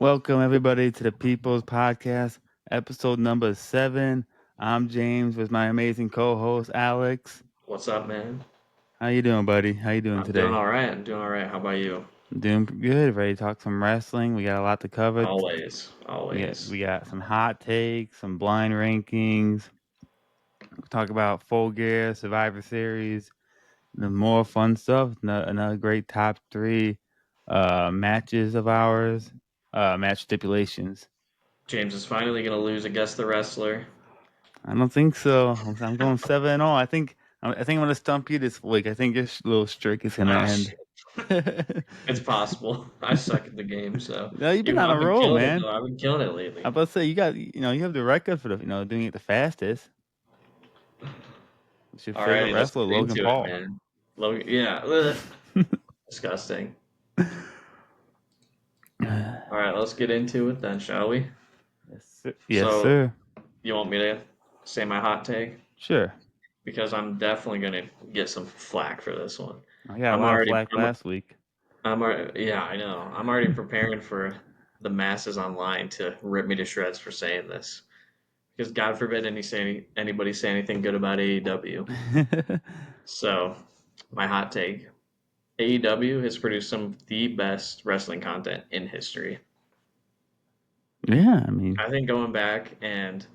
Welcome everybody to the People's Podcast, episode number 7. I'm James with my amazing co-host Alex. What's up, man? How you doing, buddy? How you doing I'm doing today? all right. I'm doing all right. How about you? I'm doing good. Ready to talk some wrestling? We got a lot to cover. Always, We got always. we got some hot takes, some blind rankings. We'll talk about Full Gear, Survivor Series, the more fun stuff. Another great top 3 matches of ours, match stipulations. James is finally going to lose against the wrestler. I don't think so. I'm going 7-0. I think I'm gonna stump you this week. I think your little streak is gonna Ah, end. shit. It's possible. I suck at the game, so No, you've been on a I've been roll, killing it man. though. I've been killing it I'm lately. about to say you have the record for doing it the fastest. It's your favorite Alrighty, let's wrestler, get Logan into it, Paul. man. Logan, yeah, ugh, disgusting. All right, let's get into it then, shall we? Yes, sir. Yes, So, sir. you want me to say my hot take? Sure. Because I'm definitely going to get some flack for this one. I got a I'm lot of already, flack I'm, last week. Yeah, I know. I'm already preparing for the masses online to rip me to shreds for saying this. Because God forbid anybody say anything good about AEW. So, my hot take: AEW has produced some of the best wrestling content in history. Yeah, I mean, I think going back and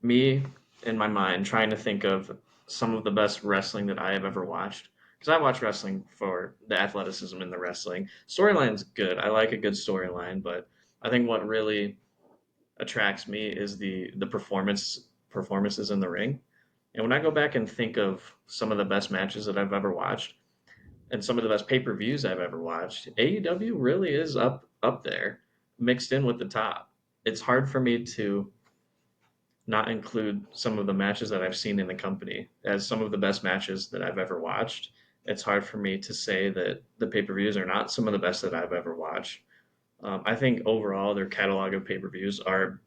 me in my mind trying to think of some of the best wrestling that I have ever watched. Because I watch wrestling for the athleticism in the wrestling. Storyline's good. I like a good storyline, but I think what really attracts me is the performances in the ring. And when I go back and think of some of the best matches that I've ever watched and some of the best pay-per-views I've ever watched, AEW really is up there, mixed in with the top. It's hard for me to not include some of the matches that I've seen in the company as some of the best matches that I've ever watched. It's hard for me to say that the pay per views are not some of the best that I've ever watched. I think overall their catalog of pay per views are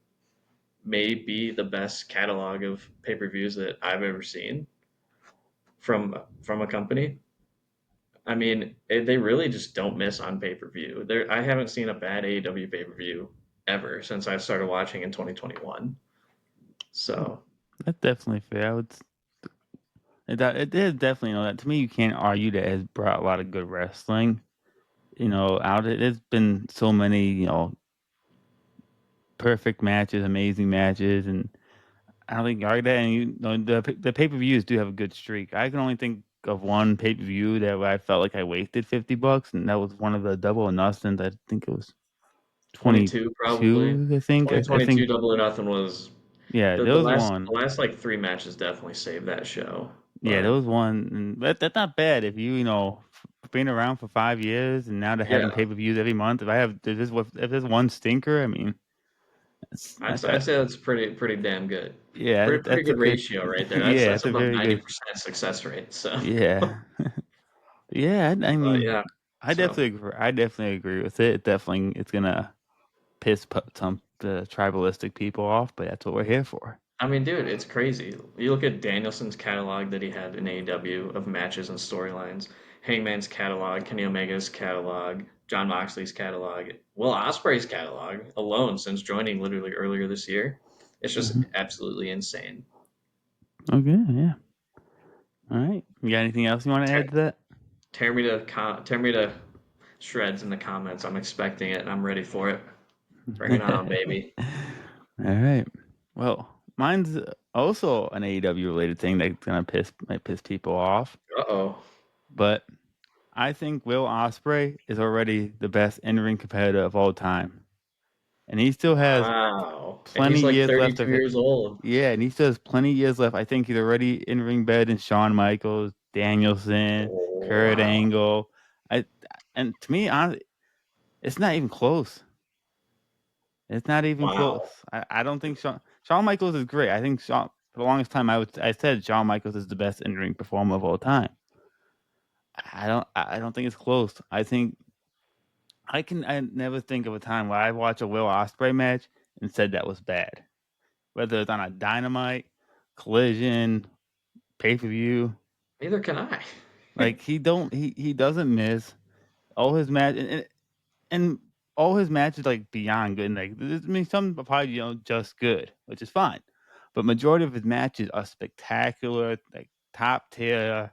maybe the best catalog of pay per views that I've ever seen from a company. I mean, they really just don't miss on pay per view. There, I haven't seen a bad AEW pay per view ever since I started watching in 2021. So that's definitely fair. It is definitely that to me. You can't argue that it has brought a lot of good wrestling. Out it. There's been so many perfect matches, amazing matches, and I don't think you argue that. And the pay per views do have a good streak. I can only think of one pay per view that I felt like I wasted $50, and that was one of the Double or Nothings. I think it was 22 probably. 22. I think. I think. 2022 Double or Nothing was Yeah, the there was the one. last like three matches definitely saved that show. Yeah, there But was one. And that's not bad if being around for 5 years and now they're having yeah, pay per views every month. If there's one stinker, I mean, I'd, that's I'd that. say that's pretty damn good. Yeah, Pretty that's a good good. ratio right there. That's Yeah, that's it's a above very good. 90% success rate. So Yeah. Yeah, I but mean, yeah. I So definitely agree. I definitely agree with it. It's gonna some the tribalistic people off, but that's what we're here for. I mean, dude, it's crazy. You look at Danielson's catalog that he had in AEW of matches and storylines, Hangman's catalog, Kenny Omega's catalog, John Moxley's catalog, Will Ospreay's catalog alone since joining literally earlier this year. It's just Hmm. absolutely insane. Okay, yeah. All right. You got anything else you want to add Tear, to that? tear me to shreds in the comments. I'm expecting it and I'm ready for it. Bring it on, baby. All right. Well, mine's also an AEW related thing that's gonna might piss people off, Uh-oh. but I think Will Ospreay is already the best in-ring competitor of all time, and he still has Wow. And plenty he's like years left 32 of it. years old. Yeah, and he still has plenty years left. I think he's already in-ring better than Shawn Michaels, Danielson, Kurt Wow. Angle. I and to me, honestly, it's not even close. It's not even close. Wow. I don't think Shawn Michaels is great. I think Shawn for the longest time I said Shawn Michaels is the best in ring performer of all time. I don't think it's close. I never think of a time where I watch a Will Ospreay match and said that was bad. Whether it's on a Dynamite, Collision, pay per view, Neither can I. like he doesn't miss all his match and all his matches like beyond good. And, like, I mean, some are probably just good, which is fine, but majority of his matches are spectacular, like top tier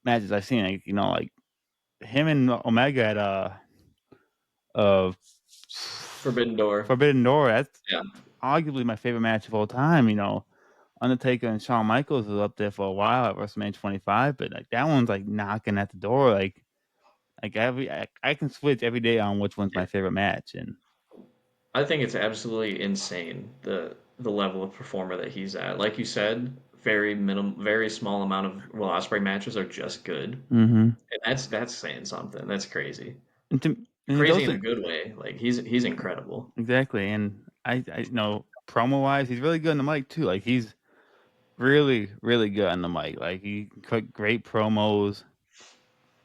matches I've seen. Like like him and Omega at uh Forbidden Door. Forbidden Door. That's Yeah. arguably my favorite match of all time. Undertaker and Shawn Michaels was up there for a while at WrestleMania 25, but like that one's like knocking at the door. Like I can switch every day on which one's Yeah. my favorite match, and I think it's absolutely insane the level of performer that he's at. Like you said, very small amount of Will Ospreay matches are just good, hmm and that's saying something. That's crazy. and, and he's Crazy in also a good way. Like he's incredible. exactly, and I know promo wise, he's really good on the mic too. Like he's really good on the mic. Like he cut great promos.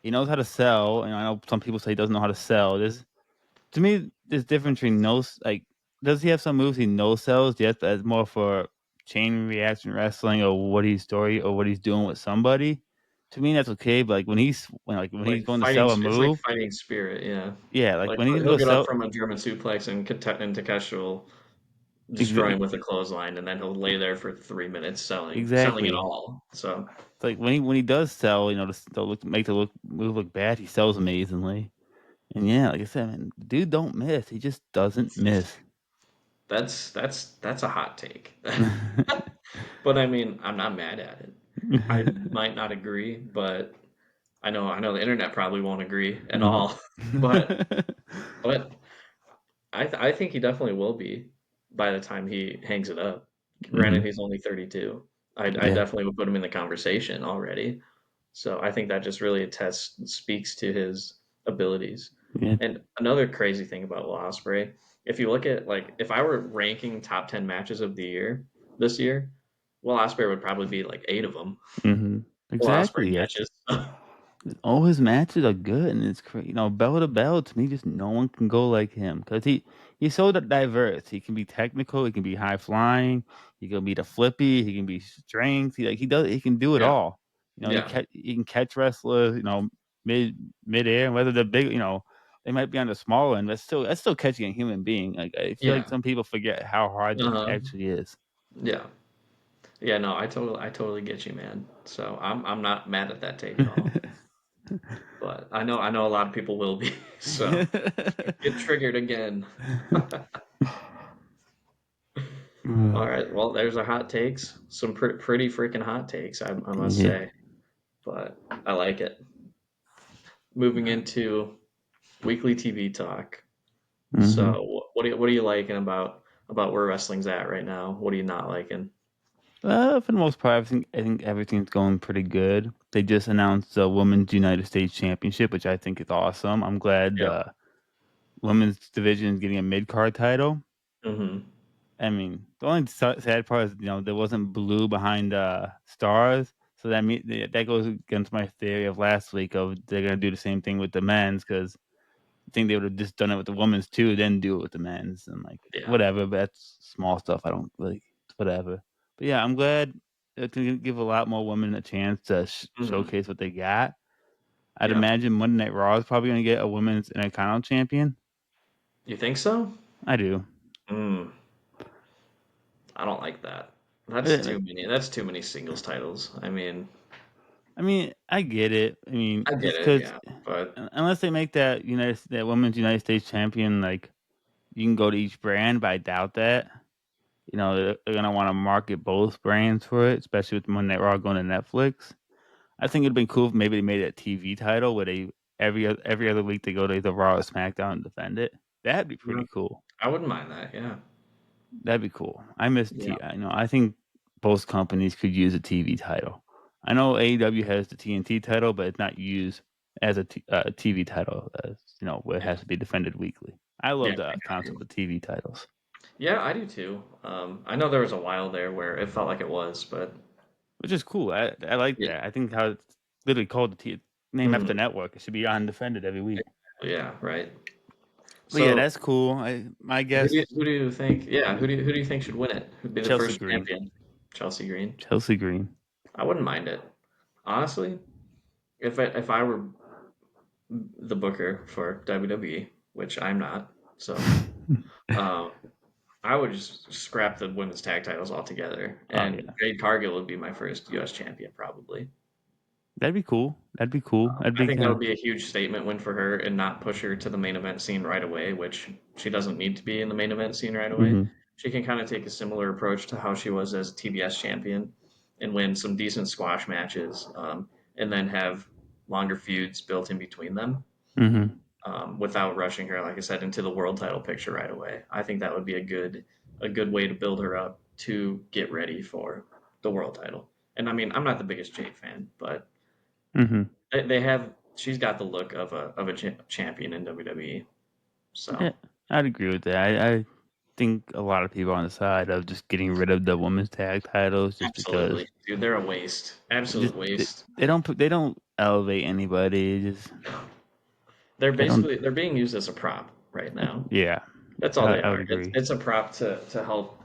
He knows how to sell, and I know some people say he doesn't know how to sell. This to me, there's difference between like does he have some moves he no sells? Yes, that's more for chain reaction wrestling or what he's doing with somebody. To me, that's okay. But like when he's going to sell a It's like move, fighting spirit. Yeah, yeah, like like when he's going to he'll go get up sell from a German suplex and Takeshi will destroy him ex- with a clothesline, and then he'll lay there for 3 minutes selling it exactly. all. So It's like when he does sell, to make the move look bad, he sells amazingly. And yeah, like I said, man, the dude don't miss. He just doesn't miss. that's a hot take. But I mean, I'm not mad at it. I might not agree, but I know the internet probably won't agree at Mhm. all. But but I think he definitely will be by the time he hangs it up. Granted, Mhm. he's only 32. I Yeah. definitely would put him in the conversation already. So I think that just really attests speaks to his abilities. Yeah. And another crazy thing about Will Ospreay, if you look at like if I were ranking top 10 matches of the year this year, Will Ospreay would probably be like 8 of them. Mhm. Will Ospreay Exactly. That's matches. all his matches are good, and it's crazy. Bell to bell, to me, just no one can go like him because he's so diverse. He can be technical, he can be high flying, he can be the flippy, he can be strength. He can do it Yeah. all. Yeah. He can catch wrestlers. Mid air, and whether they're big, they might be on the smaller end, but still that's still catching a human being. Like I feel like Yeah. some people forget how hard that Uh-huh. actually is. Yeah. Yeah, no, I totally get you, man. So I'm not mad at that take at all. But I know a lot of people will be. So get triggered again. All right. Well, there's our hot takes. Some pretty freaking hot takes, I must Yeah. say. But I like it. Moving into weekly TV talk. So, hmm what are you liking about where wrestling's at right now? What are you not liking? For the most part, I think everything's going pretty good. They just announced the Women's United States Championship, which I think is awesome. I'm glad Yep. the women's division is getting a mid card title. Mm-hmm. I mean, the only sad part is there wasn't blue behind stars, so that goes against my theory of last week of they're gonna do the same thing with the men's because I think they would have just done it with the women's too, then do it with the men's and like Yeah. whatever. But that's small stuff. I don't really whatever. But yeah, I'm glad it's gonna give a lot more women a chance to Mm-hmm. showcase what they got. I'd Yeah. imagine Monday Night Raw is probably gonna get a women's Intercontinental champion. You think so? I do. Mm, I don't like that. That's too Like, many. That's too many singles titles. I mean, I mean, I get it. I mean, I get just it, because yeah, but unless they make that women's United States champion, like you can go to each brand, but I doubt that. They're gonna want to market both brands for it, especially with Monday Night Raw going to Netflix. I think it'd been cool if maybe they made it a TV title where they every other week they go to either Raw or SmackDown and defend it. That'd be mm, pretty cool. I wouldn't mind that. Yeah, That'd be cool. I miss yeah, T. I think both companies could use a TV title. I know AEW has the TNT title, but it's not used as a TV title. As where it yeah, has to be defended weekly. I yeah. love the concept of TV titles, Yeah, I do too. I know there was a while there where it felt like it was, but which is cool. I like yeah, that. I think how it's literally called name after mhm, the network. It should be undefended every week. yeah, right. But yeah, So that's cool. My who do you, guess who do you think? Yeah, who do you think should win it? Who'd be the Chelsea first Green. champion? Chelsea Green. Chelsea Green. I wouldn't mind it, honestly. If I were the booker for WWE, which I'm not, So um, I would just scrap the women's tag titles altogether, Oh and yeah, Jade Cargill would be my first U.S. champion probably. that'd be cool. That'd be cool. That'd I be think that kind of. would be a huge statement win for her and not push her to the main event scene right away, which she doesn't need to be in the main event scene right away. Hmm. She can kind of take a similar approach to how she was as TBS champion and win some decent squash matches, and then have longer feuds built in between them, Hmm. without rushing her, like I said, into the world title picture right away. I think that would be a good way to build her up to get ready for the world title. And I mean, I'm not the biggest Jade fan, but Hmm. they have she's got the look of a champion in WWE. Yeah, So I'd agree with that. I think a lot of people on the side of just getting rid of the women's tag titles just because absolutely, dude, they're a waste, just absolute waste. they don't elevate anybody. Just They're they don't. basically they're being used as a prop right now. Yeah, That's all they I would are. It's agree. it's a prop to help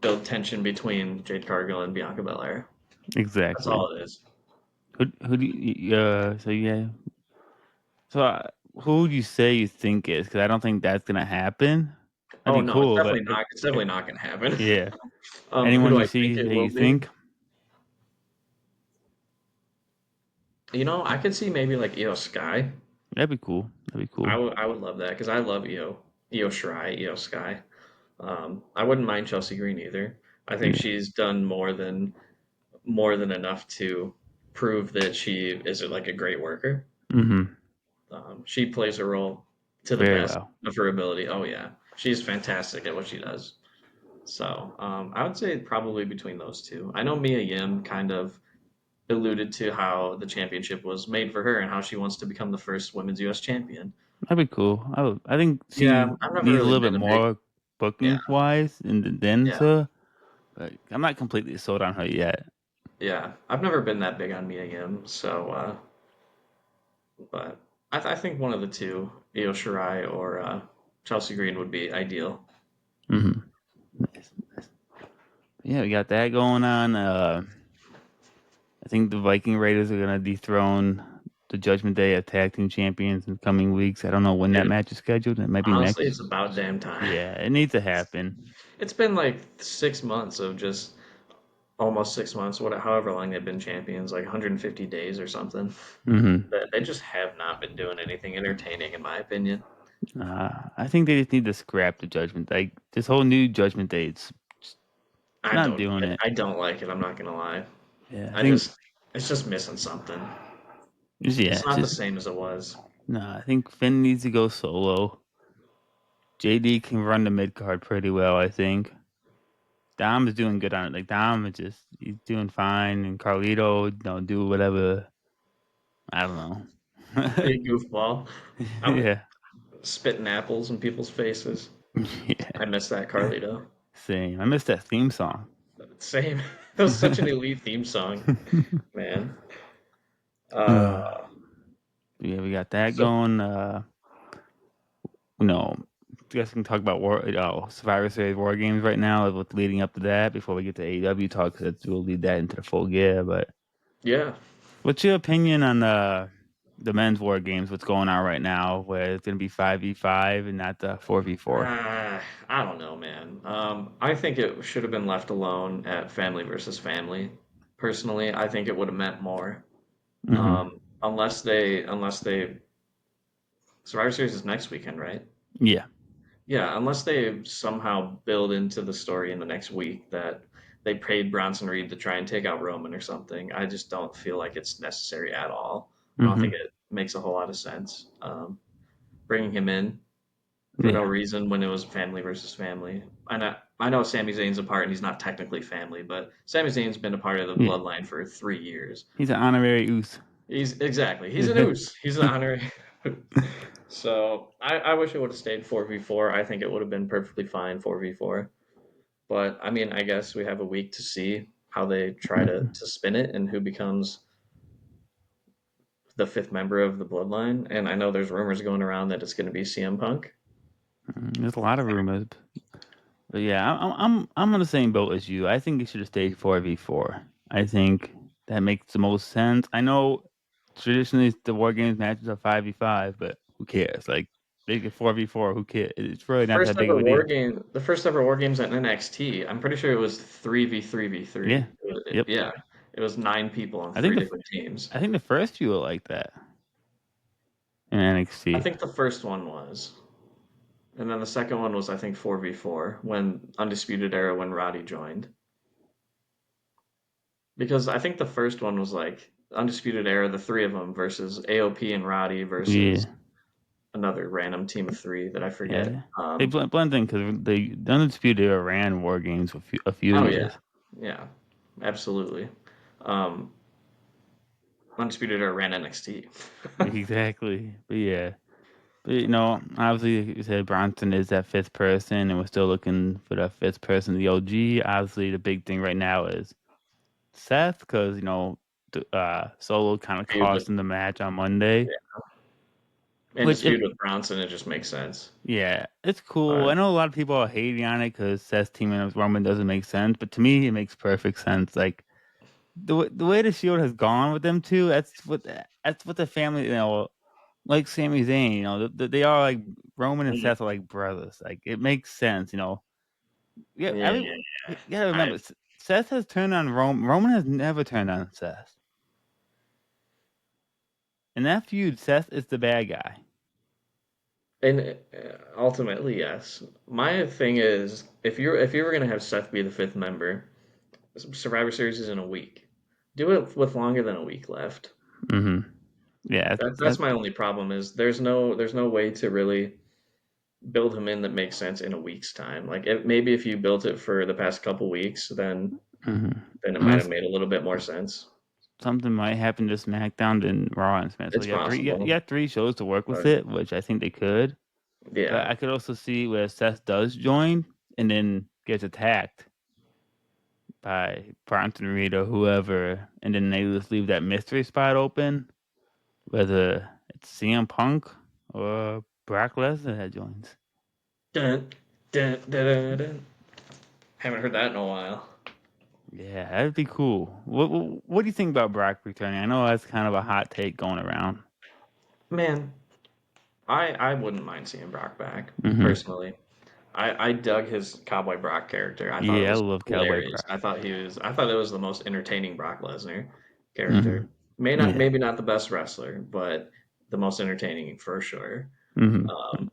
build tension between Jade Cargill and Bianca Belair. That's Exactly. all it is. Who do you, so yeah, so who would you say you think is? Because I don't think that's gonna happen. That'd Oh be no, it's cool, but definitely not. It's definitely not going to happen. yeah, Who anyone do you I think see it that you will be? think I could see maybe like Io Sky. that'd be cool. That'd be cool. I would love that because I love Io Shirai, Io Sky. I wouldn't mind Chelsea Green either. I think Yeah. she's done more than enough to prove that she is like a great worker. Mm-hmm. She plays her role to the Very best well. of her ability. Oh yeah, she's fantastic at what she does. So I would say probably between those two. I know Mia Yim kind of alluded to how the championship was made for her and how she wants to become the first women's U.S. champion. That'd be cool. I think Yeah, she I've never needs a really little bit been a big. more Yeah, bookings wise, and then yeah, to. But I'm not completely sold on her yet. yeah. I've never been that big on Mia Yim, so but I think one of the two, Io Shirai or Chelsea Green, would be ideal. Hmm. Nice. Yeah, we got that going on. I think the Viking Raiders are gonna dethrone the Judgment Day of Tag Team Champions in the coming weeks. I don't know when that Dude, match is scheduled. It might be honestly, next. it's about damn time. Yeah, it needs to happen. It's been like 6 months of just almost 6 months, however long they've been champions, like 150 days or something. Hmm. They just have not been doing anything entertaining, in my opinion. I think they just need to scrap the Judgment. Like this whole new Judgment Day, it's I not don't, doing it. I don't like it. I'm not gonna lie. Yeah, I I think just, it's just missing something. yeah, It's it's not the just same as it was. nah. I think Finn needs to go solo. JD can run the mid card pretty well. I think Dom is doing good on it. Like Dom is just he's doing fine, and Carlito do whatever. I don't know. Be a goofball. I'm Yeah, spitting apples in people's faces. yeah. I miss that Carlito. Same. I missed that theme song. Same. It was such an elite theme song, man. uh, Uh, yeah, we got that so going. I guess we can talk about Survivor Series War Games right now, with leading up to that before we get to AEW talk. Cause we'll lead that into the full gear. But yeah, what's your opinion on the men's War Games? What's going on right now, where it's going to be 5v5 and not the 4v4? I don't know, man. I think it should have been left alone at family versus family. Personally, I think it would have meant more. Mm-hmm. Unless they Survivor Series is next weekend, right? Yeah. Yeah, unless they somehow build into the story in the next week that they paid Bronson Reed to try and take out Roman or something. I just don't feel like it's necessary at all. I don't think Mm-hmm. it makes a whole lot of sense. Bringing him in for no Yeah. reason when it was family versus family. I know Sami Zayn's a part and he's not technically family, but Sami Zayn's been a part of the Yeah. bloodline for 3 years. He's an honorary Oos. He's an oos. He's an honorary. So I wish it would have stayed 4v4. I think it would have been perfectly fine 4v4. But I mean, I guess we have a week to see how they try to, Mhm. to spin it and who becomes the fifth member of the bloodline. And I know there's rumors going around that it's going to be CM Punk. There's a lot of rumors, but yeah, I'm on the same boat as you. I think it should have stayed 4v4. I think that makes the most sense. I know traditionally the War Games matches are 5v5, but who cares? Like They get 4v4. Who cares? It's really not First that big of ever a war deal. game, the first ever war games at NXT. I'm pretty sure it was 3v3v3. Yeah. Yep. Yeah, it was 9 people on I think three the different teams. I think the first few were like that in I NXT. think the first one was, and then the second one was I think 4v4 when Undisputed Era when Roddy joined. Because I think the first one was like Undisputed Era, the three of them versus AOP and Roddy versus Yeah. another random team of three that I forget. Yeah. They blend in because the Undisputed Era ran War Games for a few Oh yeah, years. yeah, absolutely. Um, Undisputed Era ran NXT. Exactly. But yeah. But obviously, like you said, Bronson is that fifth person, and we're still looking for that fifth person, the OG. Obviously, the big thing right now is Seth, because Solo kind of Feud with cost him the match on Monday, yeah, and his which feud with Bronson, it just makes sense. yeah, it's cool. But I know a lot of people are hating on it because Seth's teaming with Roman doesn't make sense, but to me, it makes perfect sense. Like the way the Shield has gone with them two, that's what the family, like Sami Zayn, they are like Roman and mm, Seth are like brothers. Like it makes sense. Yeah, yeah, you gotta I remember, Seth has turned on Roman. Roman has never turned on Seth. In that feud, Seth is the bad guy. and ultimately yes. My thing is if you were gonna have Seth be the fifth member, Survivor Series is in a week. Do it with longer than a week left. Hmm. Yeah, That's my only problem is there's no way to really build him in that makes sense in a week's time. Like maybe if you built it for the past couple weeks, then hmm then it might have unless made a little bit more sense. something might happen to SmackDown than Raw and SmackDown. So It's you possible, got three shows to work with but it, which I think they could. But yeah. I could also see where Seth does join and then gets attacked by Bronson Reed or whoever, and then they just leave that mystery spot open, whether it's CM Punk or Brock Lesnar that joins. Dun, dun, dun, dun, dun. Haven't heard that in a while. Yeah, that'd be cool. What do you think about Brock returning? I know that's kind of a hot take going around. Man, I wouldn't mind seeing Brock back Hmm. personally. I dug his Cowboy Brock character. I thought it Yeah, I was love Cowboy hilarious. Brock. I thought it was the most entertaining Brock Lesnar Hmm. character. May not Yeah. maybe not the best wrestler, but the most entertaining for sure. Hmm. Um,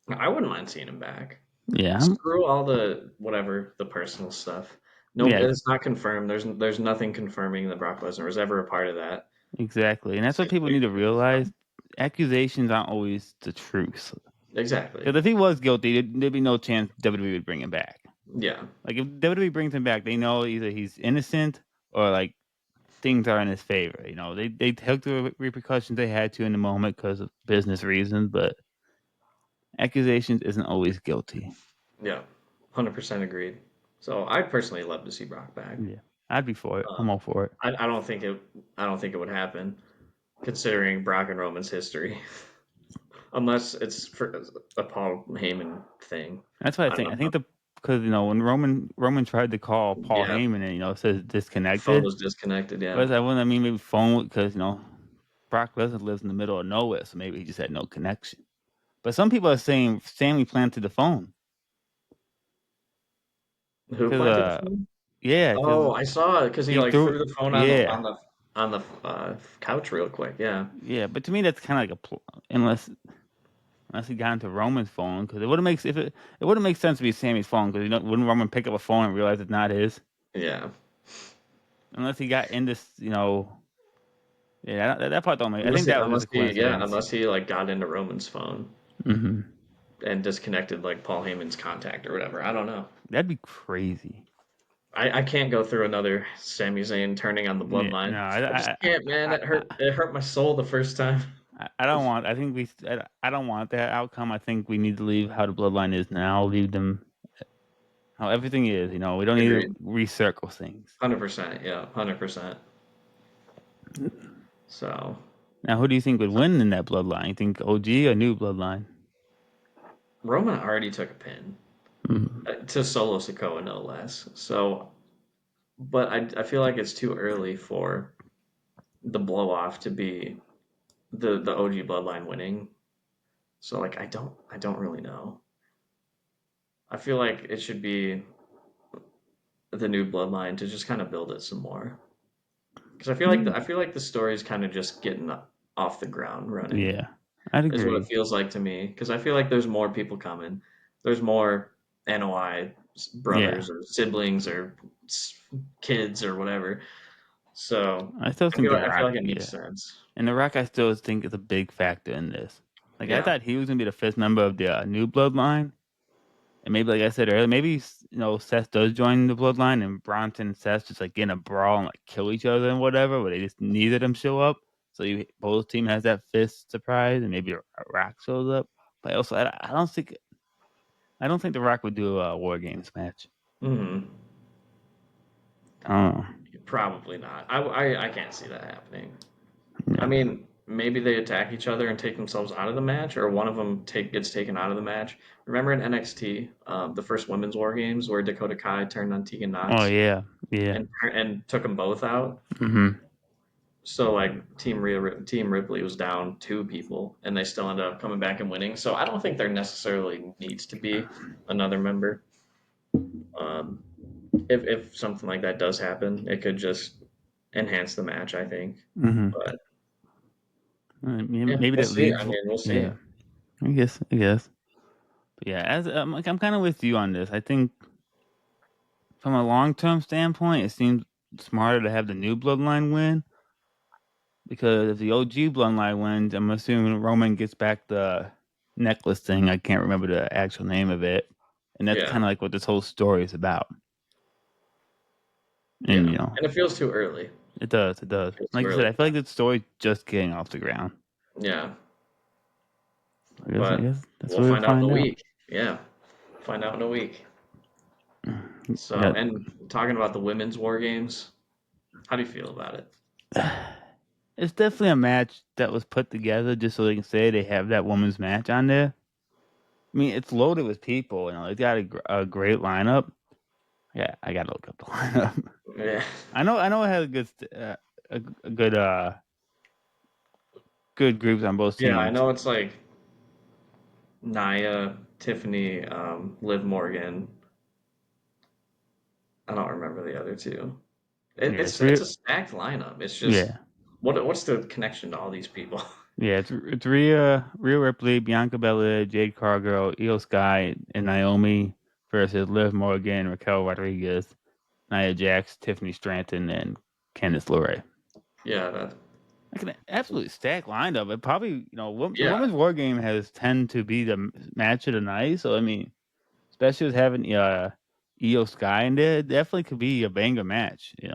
I wouldn't mind seeing him back. Yeah. Screw all the whatever the personal stuff. No, Yeah. it's not confirmed. There's nothing confirming that Brock Lesnar was ever a part of that Exactly, and that's what people need to situation. So realize. Accusations aren't always the truth. exactly. Because if he was guilty, there'd be no chance WWE would bring him back. Yeah. Like if WWE brings him back, they know either he's innocent or like things are in his favor. They took the repercussions they had to in the moment because of business reasons, but accusations isn't always guilty. Yeah. 100% agreed. So I'd personally love to see Brock back. Yeah, I'd be for it. I'm Um, all for it. I don't think it. I don't think it would happen, considering Brock and Roman's history, unless it's for a Paul Heyman thing. That's what I I don't think. I think know. because when Roman tried to call Paul Yeah, Heyman and it says phone disconnected. was disconnected. Yeah, But I wouldn't. I mean, maybe phone because Brock Lesnar lives in the middle of nowhere, so maybe he just had no connection. But some people are saying Sammy planted the phone who because planted the phone? yeah, because Oh, I saw it because he he like threw threw the phone on the yeah, on the on the couch real quick. Yeah, yeah. But to me, that's kind of like unless he got into Roman's phone because it wouldn't make if it wouldn't make sense to be Sammy's phone because wouldn't Roman pick up a phone and realize it's not his yeah. unless he got in this yeah that part don't make. I think that was just a coincidence. Unless he like got into Roman's phone Hmm. and disconnected like Paul Heyman's contact or whatever. I don't know. That'd be crazy. I can't go through another Sami Zayn turning on the Yeah, no, bloodline. I just can't, man. That hurt. It hurt my soul the first time. I don't want. I think I don't want that outcome. I think we need to leave how the bloodline is now. Leave them how everything is. We don't need to Agreed. recircle things. 100%. Yeah, 100%. So Now, who do you think would win in that bloodline? You think OG or new bloodline? Roman already took a pin Mm-hmm. to Solo Sikoa, no less. So, but I feel like it's too early for the blow off to be the OG bloodline winning. So like I don't really know. I feel like it should be the new bloodline to just kind of build it some more. Because Mm, I feel like the story is kind of just getting off the ground running yeah, I'd is what it agree. feels like to me. Because I feel like there's more people coming. There's more NOI Yeah, brothers or siblings or kids or whatever. So I still think The I feel Rock. like it makes Yeah, sense. and The Rock, I still think is a big factor in this. Like I Yeah. thought he was gonna be the fifth member of the new bloodline, and maybe like I said earlier, maybe Seth does join the bloodline, and Bronson and Seth just like get in a brawl and like kill each other and whatever, but they just neither of them show up. So both team has that fifth surprise, and maybe Rock shows up. But also, I don't think The Rock would do a War Games match. Hmm. I don't know. Probably not. I can't see that happening. I Yeah. mean, maybe they attack each other and take themselves out of the match, or one of them gets taken out of the match. Remember in NXT, the first women's War Games, where Dakota Kai turned on Tegan Oh Nox yeah, yeah. and took them both out. Hmm. So like Team Ripley was down two people, and they still ended up coming back and winning. So I don't think there necessarily needs to be another member. Um, if something like that does happen, it could just enhance the match, I think. Hmm. But yeah, Maybe we'll that see. I leads. mean, we'll see. Yeah, I guess. But yeah, as like I'm kind of with you on this. I think from a long term standpoint, it seems smarter to have the new bloodline win because if the OG bloodline wins, I'm assuming Roman gets back the necklace thing. I can't remember the actual name of it, and that's Yeah, kind of like what this whole story is about. And yeah, and it feels too early. it does, it does. Feels too Like I said, early I for feel like that. the story's just getting off the ground. Yeah, I but guess that's we'll what we'll find out in a find out. week. Yeah, find out in a week. So, Yeah. and talking about the women's war games, how do you feel about it? It's definitely a match that was put together just so they can say they have that woman's match on there. I mean, it's loaded with people. They got a great lineup. Yeah, I gotta look up the lineup. Yeah, I know it has a good good groups on both yeah, I teams. know it's like Nia, Tiffany, Liv Morgan. I don't remember the other two. Yeah, It's a stacked lineup. It's just yeah, what's the connection to all these people? yeah. It's Rhea Ripley, Bianca Belair, Jade Cargill, Io Sky, and Naomi versus Liv Morgan, Raquel Rodriguez, Nia Jax, Tiffany Stratton, and Candice LeRae. Yeah, that Like an absolutely stacked lineup. It probably, the yeah, women's war game has tend to be the match of the night. So I mean, especially with having Io Sky in there, it definitely could be a banger match. yeah.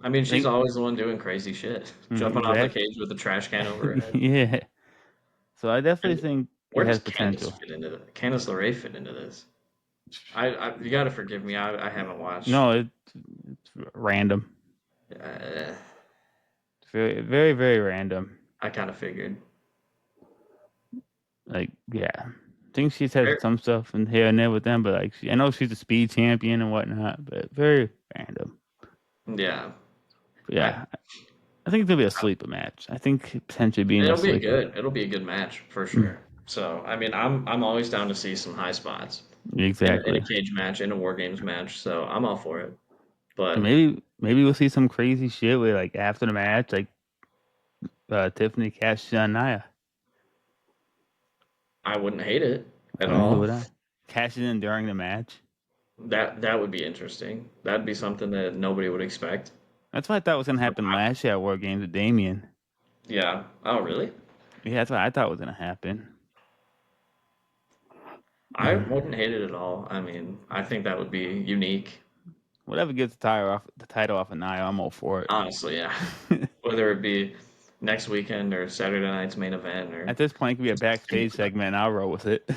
I mean, I she's think always the one doing crazy shit, jumping off the exactly. cage with a trash can over her head. Yeah. So I definitely And think it where does has Candice potential. fit into this? Candice LeRae fit into this? You got to forgive me. I haven't watched. No, it's random. Uh, It's very, very, very random. I kind of figured. Like, yeah. I think she's had Fair- some stuff in here and there with them, but like, I know she's a speed champion and whatnot, but very random. Yeah, But I. yeah, I think it'll be a sleeper match. I think potentially being a It'll be sleeper. good. It'll be a good match for Mm, sure. So I mean, I'm always down to see some high spots in a exactly. cage match, in a war games match. So I'm all for it. And But maybe we'll see some crazy shit where like after the match, like Tiffany cashes on Nia. I wouldn't hate it at I mean, who all. would I? Cashes in during the match. That would be interesting. That'd be something that nobody would expect. That's what I thought was gonna happen I, last year at War Games with Damien. yeah. Oh, really? Yeah, that's what I thought was gonna happen. I wouldn't hate it at all. I mean, I think that would be unique. Whatever gets the title off of Nia, I'm all for Honestly, yeah. it. Whether it be next weekend or Saturday night's main event or At this point, it could be a just backstage segment, and I'll roll with it.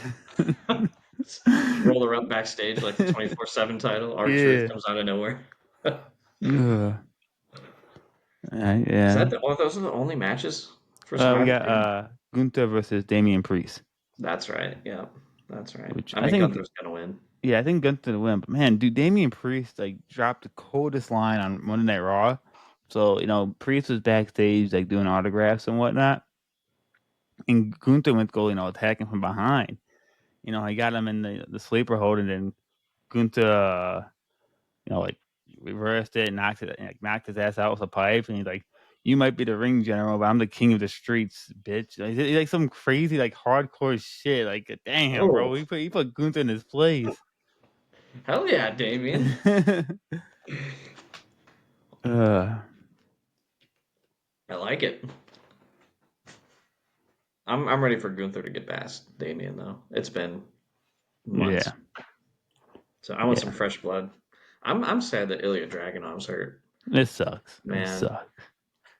roll her up backstage like the 24/7 title. Our truth Yeah. comes out of nowhere. Ugh. Is Yeah. that those are the only matches for Survivor We got Series? Gunther versus Damian Priest, That's right. Yeah, that's right. which I I mean, think, Gunther's gonna win. yeah, I think Gunther to win. But man, dude, Damian Priest like dropped the coldest line on Monday Night Raw. So Priest was backstage like doing autographs and whatnot, and Gunther went goal, attacking from behind. He got him in the sleeper hold, and then Gunther, like reversed it, knocked his ass out with a pipe, and he's like, "You might be the ring general, but I'm the king of the streets, bitch." He's like some crazy, like hardcore shit. Like, damn, bro, Oh, he put Gunther in his place. hell yeah, Damien. uh, I like it. I'm ready for Gunther to get past Damien though. It's been months, yeah, so I want some yeah. fresh blood. I'm sad that Ilya Dragunov's hurt. It sucks. It Man, sucks.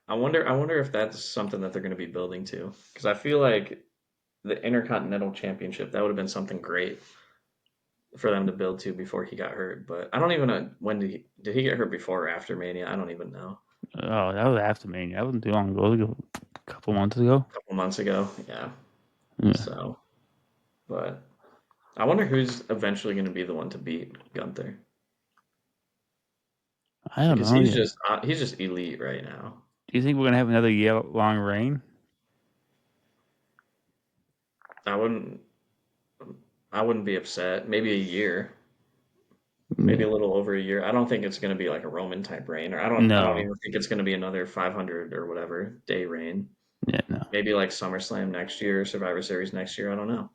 I wonder if that's something that they're going to be building to because I feel like the Intercontinental Championship that would have been something great for them to build to before he got hurt. But I don't even know when did he get hurt before or after Mania? I don't even know. Oh, that was after Mania. That wasn't too long ago. It was a couple months ago. A couple months ago, yeah. Yeah. So, but I wonder who's eventually going to be the one to beat Gunther I don't because know. he's Yeah. just he's just elite right now. Do you think we're gonna have another year long reign? I wouldn't I wouldn't be upset. Maybe a year, maybe a Yeah. little over a year. I don't think it's going to be like a Roman type reign, or I don't No. even think it's going to be another 500 or whatever day reign. Yeah. No. Maybe like SummerSlam next year, Survivor Series next year. I don't know.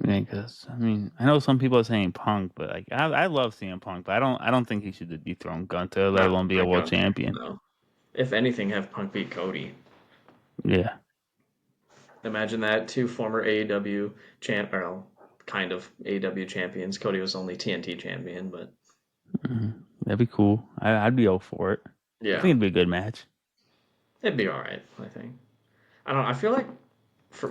Yeah, because I know some people are saying Punk, but like I love seeing Punk, but I don't think he should dethrone Gunter, let Not alone be a not world Gunther. champion. No. If anything, have Punk beat Cody. Yeah. Imagine that two former AEW well, kind of AEW champions. Cody was only TNT champion, but That'd be cool. I'd be all for it. I think yeah, it'd be a good match. it'd be all right. I think. I don't know. I feel like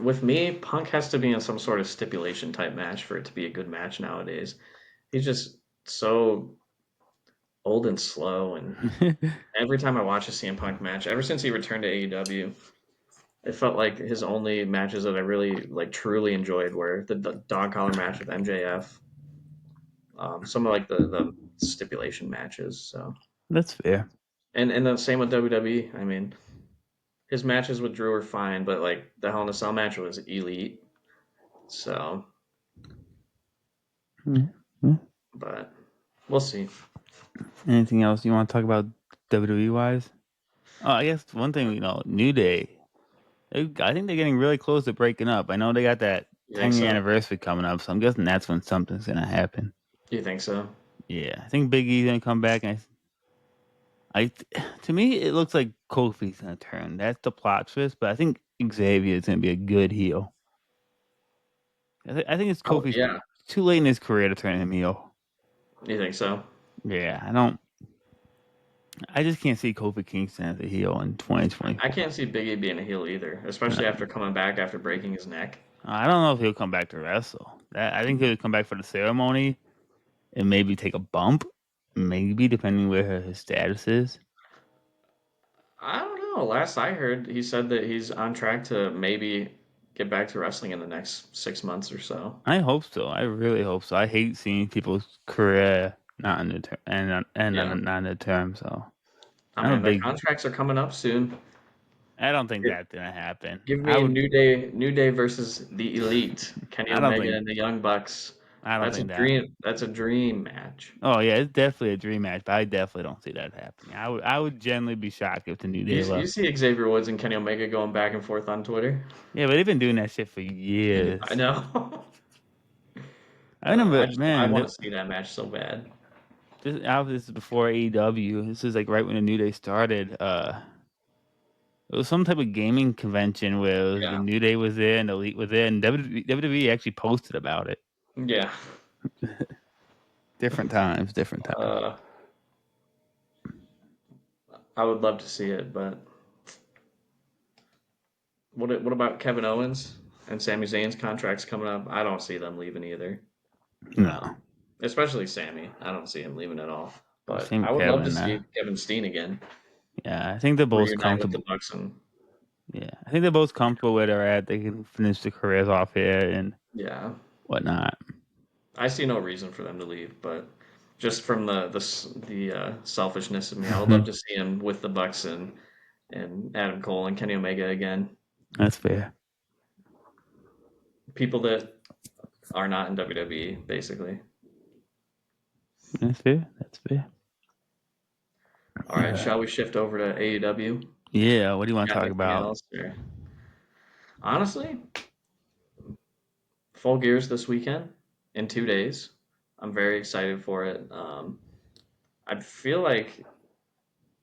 with me, Punk has to be in some sort of stipulation type match for it to be a good match nowadays. He's just so old and slow, and every time I watch a CM Punk match, ever since he returned to AEW, it felt like his only matches that I really like truly enjoyed were the dog collar match with MJF, some of like the stipulation matches. So That's fair. and the same with WWE. I mean, his matches with Drew were fine, but like the Hell in a Cell match was elite. So, Yeah. Yeah. but we'll see. Anything else you want to talk about WWE wise? Oh, I guess one thing, New Day. I think they're getting really close to breaking up. I know they got that You think 10-year so? anniversary coming up, so I'm guessing that's when something's gonna happen. You think so? Yeah, I think Big E's gonna come back, and to me, it looks like Kofi's gonna turn. That's the plot twist, but I think Xavier is gonna be a good heel. I think it's Oh Kofi's yeah. too late in his career to turn him heel. You think so? Yeah, I don't. I just can't see Kofi Kingston as a heel in I 2024. can't see Big E being a heel either, No, especially after coming back after breaking his neck. I don't know if he'll come back to wrestle. I think he'll come back for the ceremony and maybe take a bump, maybe depending where his status is. I don't know. Last I heard, he said that he's on track to maybe get back to wrestling in the next 6 months or so. I hope so. I really hope so. I hate seeing people's career not in the Yeah. not in the term. So I I'm a mean, their big. contracts are coming up soon. I don't think Give that's gonna happen. give I me would. New Day versus the Elite, Kenny I don't Omega think. and the Young Bucks. I don't That's a think that. dream. That's a dream match. Oh yeah, it's definitely a dream match, but I definitely don't see that happening. I would generally be shocked if the New Day You left. see Xavier Woods and Kenny Omega going back and forth on Twitter. Yeah, but they've been doing that shit for I years. know. I remember, I man. want to see that match so bad. This is before AEW. This is like right when the New Day started. It was some type of gaming convention where the Yeah. New Day was there and the Elite was there, and WWE actually posted about it. Yeah. Different times, different times. Uh, I would love to see it, but what about Kevin Owens and Sami Zayn's contracts coming up? I don't see them leaving either. No, Especially Sammy. I don't see him leaving at all. But same I would love to Kevin. see Kevin Steen again Yeah, I think they're both reunite with the comfortable. Bucks, and Yeah, I think they're both comfortable where they're at. They can finish their careers off here and yeah, whatnot. I see no reason for them to leave. But just from the selfishness of me, I would love to see him with the Bucks and and Adam Cole and Kenny Omega again. That's fair. People that are not in WWE, basically. That's fair. That's fair. All right, shall we shift over to AEW? Yeah. What do you want to Got talk anything about? else? Honestly, full gears this weekend in 2 days. I'm very excited for it. I feel like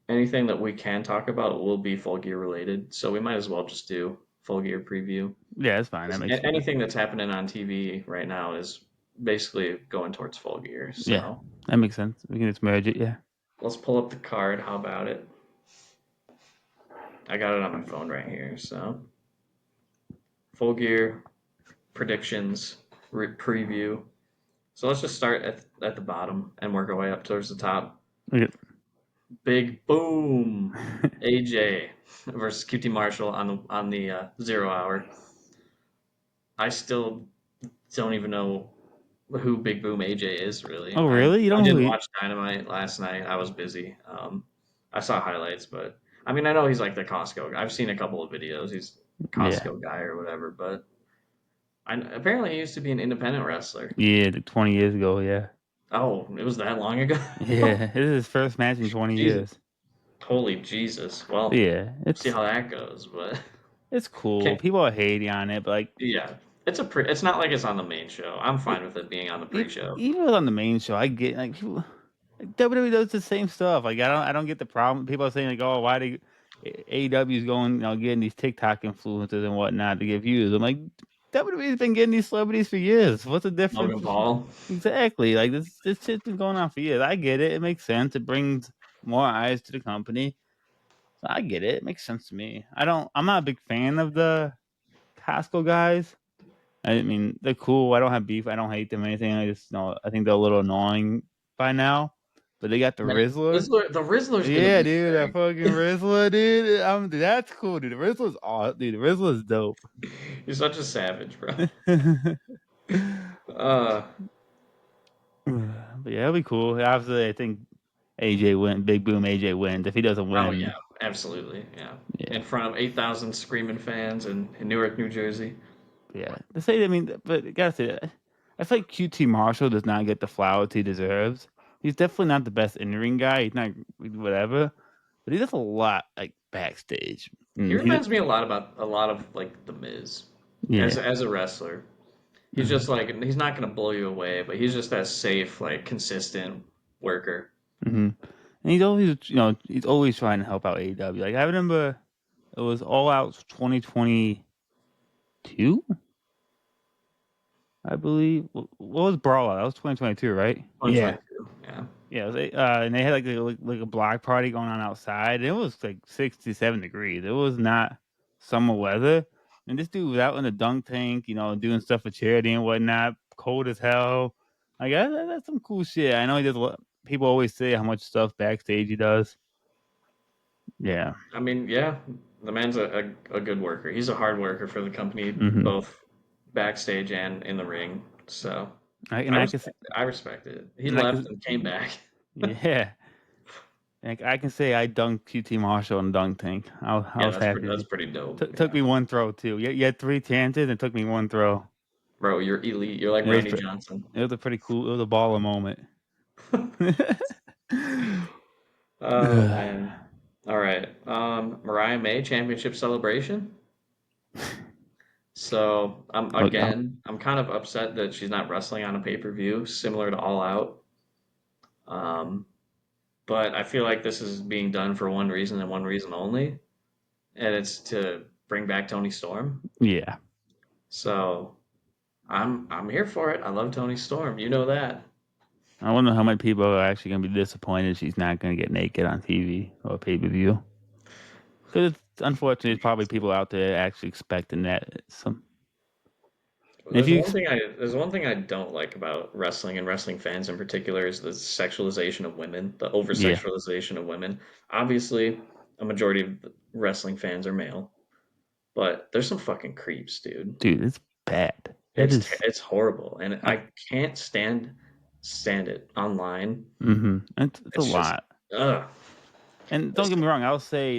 anything that we can talk about will be full gear related, so we might as well just do full gear preview. Yeah, that's fine. That 'Cause makes sense. anything that's happening on TV right now is basically going towards full gear. Yeah, So that makes sense. We can just merge it. Yeah. let's pull up the card. How about it? I got it on my phone right here. So full gear predictions preview. So let's just start at the bottom and work our way up towards the top. Okay. Big boom, AJ versus QT Marshall on the 0 hour. I still don't even know who Big Boom AJ is really. Oh, I really? You I don't know who didn't he? watch Dynamite last night. I was busy. I saw highlights, but I mean I know he's like the Costco guy. I've seen a couple of videos. He's Yeah. Costco guy or whatever, but apparently he used to be an independent wrestler. Yeah, like 20 years ago. Yeah. Oh, it was that long ago. Yeah. This is his first match in 20 Jesus, years. holy Jesus. Well, Yeah, see how that goes, but it's cool. can't. People are hating on it, but like Yeah, it's not like it's on the main show. I'm fine with it being on the pre-show. even on the main show, I get like people. Like, WWE does the same stuff. Like I don't get the problem. People are saying like, oh, why do AEW is going, getting these TikTok influencers and whatnot to get views. I'm like, WWE's been getting these celebrities for years. What's the Logan difference? Paul. Exactly. Like this shit's been going on for years. I get it. It makes sense. It brings more eyes to the company. So I get it. It makes sense to me. I'm not a big fan of the Costco guys. I mean, they're cool. I don't have beef. I don't hate them or anything. I just I think they're a little annoying by now. But they got the Man, Rizzler. The Rizzler's gonna Yeah, be dude, that fucking sick. Rizzler, dude. Dude, that's cool, dude. The Rizzler's awesome, dude. The Rizzler's dope. You're such a savage, bro. But Uh, yeah, it'll be cool. Obviously, I think AJ win. Big Boom AJ wins. If he doesn't oh yeah, win, absolutely, yeah. yeah, In front of 8,000 screaming fans in Newark, New Jersey. yeah. To say, I mean, but I gotta say, I feel like QT Marshall does not get the flowers he deserves. He's definitely not the best in ring guy. He's not whatever, but he does a lot like backstage. He And reminds me a lot about a lot of like The Miz yeah. as a wrestler. He's Mhm. just like he's not gonna blow you away, but he's just that safe, like consistent worker. Hmm. And he's always trying to help out AEW. Like I remember, it was All Out 2022, I believe. What was Brawl Out? That was 2022, right? Yeah, 122, yeah. yeah. And they had like a block party going on outside. And it was like 67 degrees. It was not summer weather. And this dude was out in the dunk tank, doing stuff for charity and whatnot. Cold as hell. Like that's some cool shit. I know he does. People always say how much stuff backstage he does. Yeah. I mean, yeah, the man's a good worker. He's a hard worker for the company, Hmm. both backstage and in the ring. So I and I I can respect it. I respect it. He and I left can and came back. yeah. Like I can say I dunked QT Marshall in dunk tank. I Yeah, was that's happy. pretty dope. Took Yeah, me one throw too. You had three chances and it took me one throw. bro, you're elite. You're like It was Randy pre- Johnson. it was a pretty cool. It was a baller moment. Oh man. All right. Mariah May Championship celebration. So Okay. I'm kind of upset that she's not wrestling on a pay-per-view similar to All Out. Um, but I feel like this is being done for one reason and one reason only, and it's to bring back Tony Storm. Yeah. So I'm here for it. I love Tony Storm. You know that. I wonder how many people are actually gonna be disappointed she's not gonna get naked on TV or pay per view. Because it's unfortunately, there's probably people out there actually expecting that. Some if you There's one thing I don't like about wrestling and wrestling fans in particular is the sexualization of women, the over yeah, sexualization of women. Obviously, a majority of the wrestling fans are male, but there's some fucking creeps, dude. dude, it's bad. It is. It's horrible, and Like, I can't stand it online. mm-hmm. It's a It's just lot. ugh. And don't It's, get me wrong, I'll say,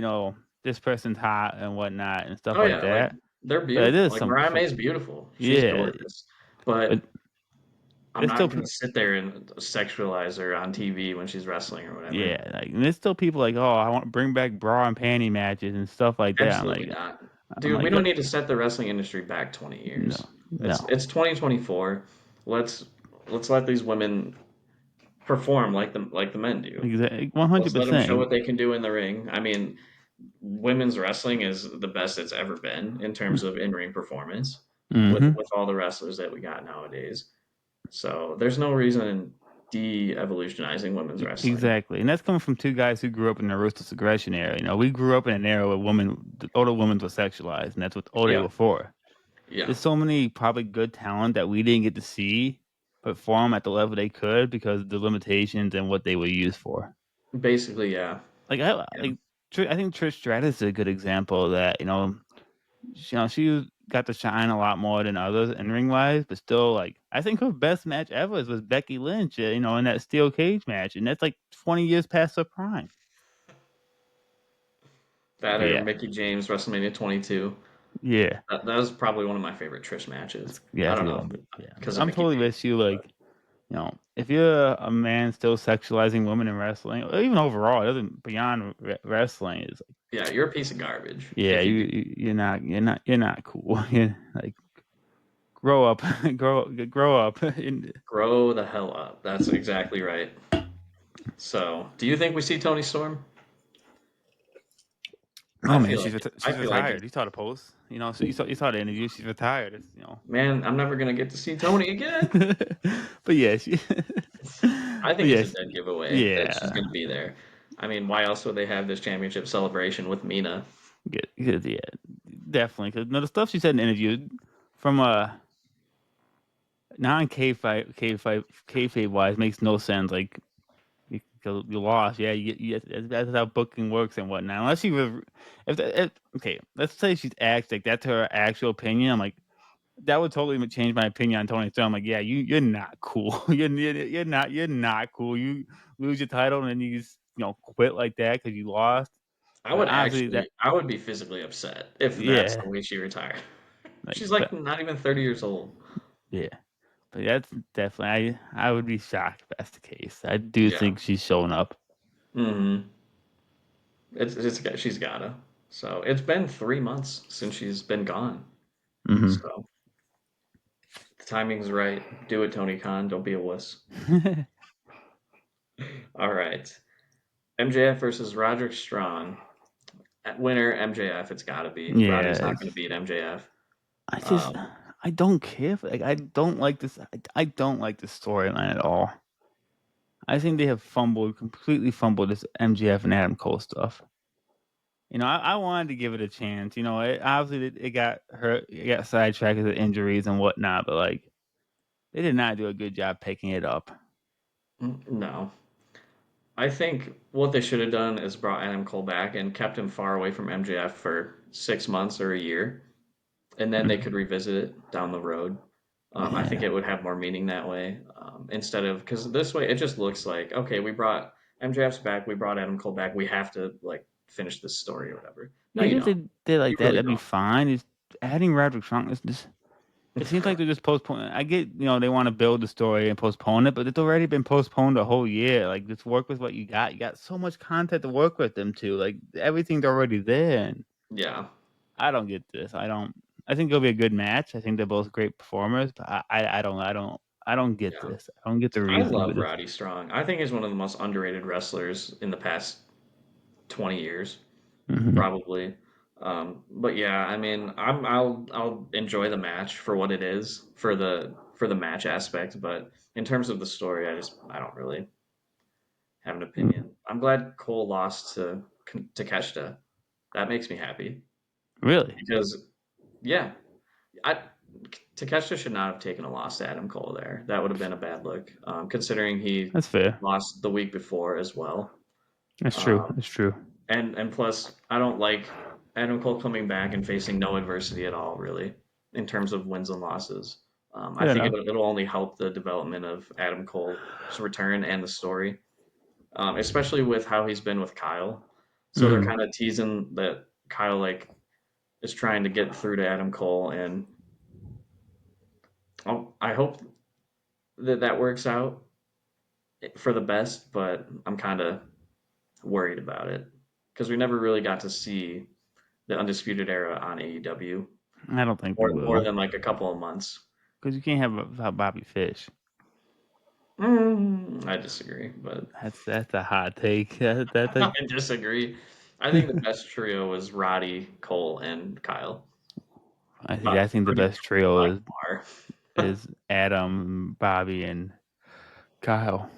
this person's hot and whatnot and stuff Oh like yeah, like that. they're But it beautiful. is Like Mariah May is beautiful. She's yeah, gorgeous. But but I'm there's still not gonna people. sit there and sexualize her on TV when she's wrestling or whatever. Yeah, like and there's still people like, oh, I want to bring back bra and panty matches and stuff like that. Absolutely not. I'm Dude, we like, don't need to set the wrestling industry back 20 no, years. no, It's 2024. Let's let's let these women perform like the men do. exactly, one hundred Let's let them show percent. what they can do in the ring. I mean, women's wrestling is the best it's ever been in terms of in-ring performance Mm-hmm. with all the wrestlers that we got nowadays. So there's no reason in de-evolutionizing women's wrestling. Exactly, and that's coming from two guys who grew up in the ruthless aggression era. You know, we grew up in an era where older women were sexualized, and that's what all they Yeah, were for. yeah. There's so many probably good talent that we didn't get to see perform at the level they could because of the limitations and what they were used for. Basically, yeah. Like Yeah. I think Trish Stratus is a good example of that. She got to shine a lot more than others in ring wise, but still, like I think her best match ever was Becky Lynch. In that steel cage match, and that's like 20 years past her prime. That But or yeah, Mickey James WrestleMania 22. yeah, That was probably one of my favorite Trish matches. I that's a don't good know one. Yeah, because but of I'm Mickey totally James, with you. but If you're a man still sexualizing women in wrestling, or even overall, it doesn't beyond wrestling is like, yeah, you're a piece of garbage yeah, if you do. you're not cool. You're like grow up, grow up. Grow the hell up. That's exactly right. So, do you think we see Tony Storm? Oh man, she's I she's feel like retired. You saw the post. So you saw the interview. She's retired. man, I'm never gonna get to see Tony again. But yeah, she. I But think it's a yes, dead giveaway that she's yeah, gonna be there. I mean, why else would they have this championship celebration with Mina? yeah, definitely. Because no, the stuff she said in the interview, from non kayfabe wise, makes no sense. Like because you lost, yeah, that's how booking works and whatnot. Unless she was, okay, let's say she's like that's her actual opinion. I'm like that would totally change my opinion on Tony Storm. I'm like, yeah, you're not cool. You're not cool. You lose your title and then you just quit like that because you lost. But honestly, I would be physically upset if that's yeah, the way she retired. like She's but like not even 30 years old. yeah, but that's definitely I would be shocked if that's the case. I do Yeah. think she's showing up. Hmm. She's gotta. So it's been 3 months since she's been gone. Hmm. So the timing's right. Do it, Tony Khan. Don't be a wuss. All right. MJF versus Roderick Strong. Winner MJF. It's gotta be. Roddy's Yeah, not gonna beat MJF. I just Um, I don't care. Like I don't like this. I don't like this storyline at all. I think they have completely fumbled this MGF and Adam Cole stuff. I wanted to give it a chance. Obviously it got hurt, it got sidetracked with the injuries and whatnot, but like they did not do a good job picking it up. no. I think what they should have done is brought Adam Cole back and kept him far away from MJF for 6 months or a year, and then they could Mhm. revisit it down the road. I think Yeah, it would have more meaning that way instead of because this way it just looks like okay, we brought MJF's back, we brought Adam Cole back, we have to like finish this story or whatever. No, you even if don't. they did You like that, really that'd be don't. fine. It's adding Roderick Strong is just. It seems like they're just postponing. I get, they want to build the story and postpone it, but it's already been postponed a whole year. Like, just work with what you got. You got so much content to work with them to. Like, everything's already there. And Yeah, I don't get this. I don't. I think it'll be a good match. I think they're both great performers, but I don't get yeah. this. I don't get the I reasoning love with this. Roddy Strong. I think he's one of the most underrated wrestlers in the past 20 years. Hmm. Probably. But yeah, I mean, I'll enjoy the match for what it is for the match aspect, but in terms of the story, I don't really have an opinion. I'm glad Cole lost to Takeshita. That makes me happy Really, because yeah, I Takeshita should not have taken a loss to Adam Cole there. That would have been a bad look, considering he that's fair. lost the week before as well. That's true. Um, That's true. and plus, I don't like Adam Cole coming back and facing no adversity at all, really, in terms of wins and losses. I Fair think enough. it'll only help the development of Adam Cole's return and the story, especially with how he's been with Kyle. So they're Hmm. kind of teasing that Kyle like is trying to get through to Adam Cole, and I hope that that works out for the best. But I'm kind of worried about it because we never really got to see the Undisputed Era on AEW I don't think we more will than like a couple of months. because you can't have without Bobby Fish. I disagree, but That's a hot take. That's I like disagree. I think the best trio was Roddy, Cole, and Kyle. I think the Pretty best trio by is far. Adam, Bobby, and Kyle.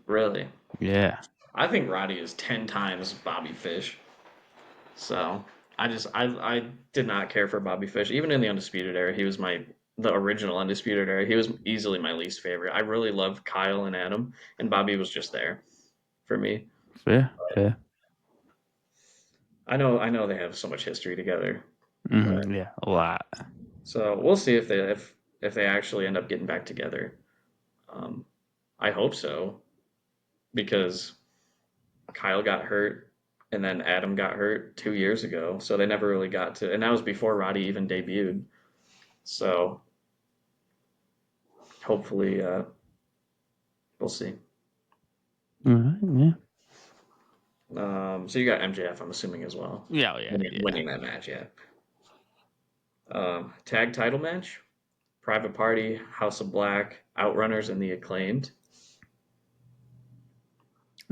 Really. Yeah, I think Roddy is 10 times Bobby Fish. So I did not care for Bobby Fish. Even in the Undisputed Era, he was the original Undisputed Era. He was easily my least favorite. I really loved Kyle and Adam, and Bobby was just there for me. fair, fair. I know they have so much history together, but Yeah, a lot. so we'll see if they actually end up getting back together. Um, I hope so because Kyle got hurt and then Adam got hurt 2 years ago, so they never really got to, and that was before Roddy even debuted. So hopefully, we'll see. All right, yeah, So you got MJF, I'm assuming as well, yeah, oh, yeah, yeah. winning that match, yeah. Tag title match: Private Party, House of Black, Outrunners, and the Acclaimed.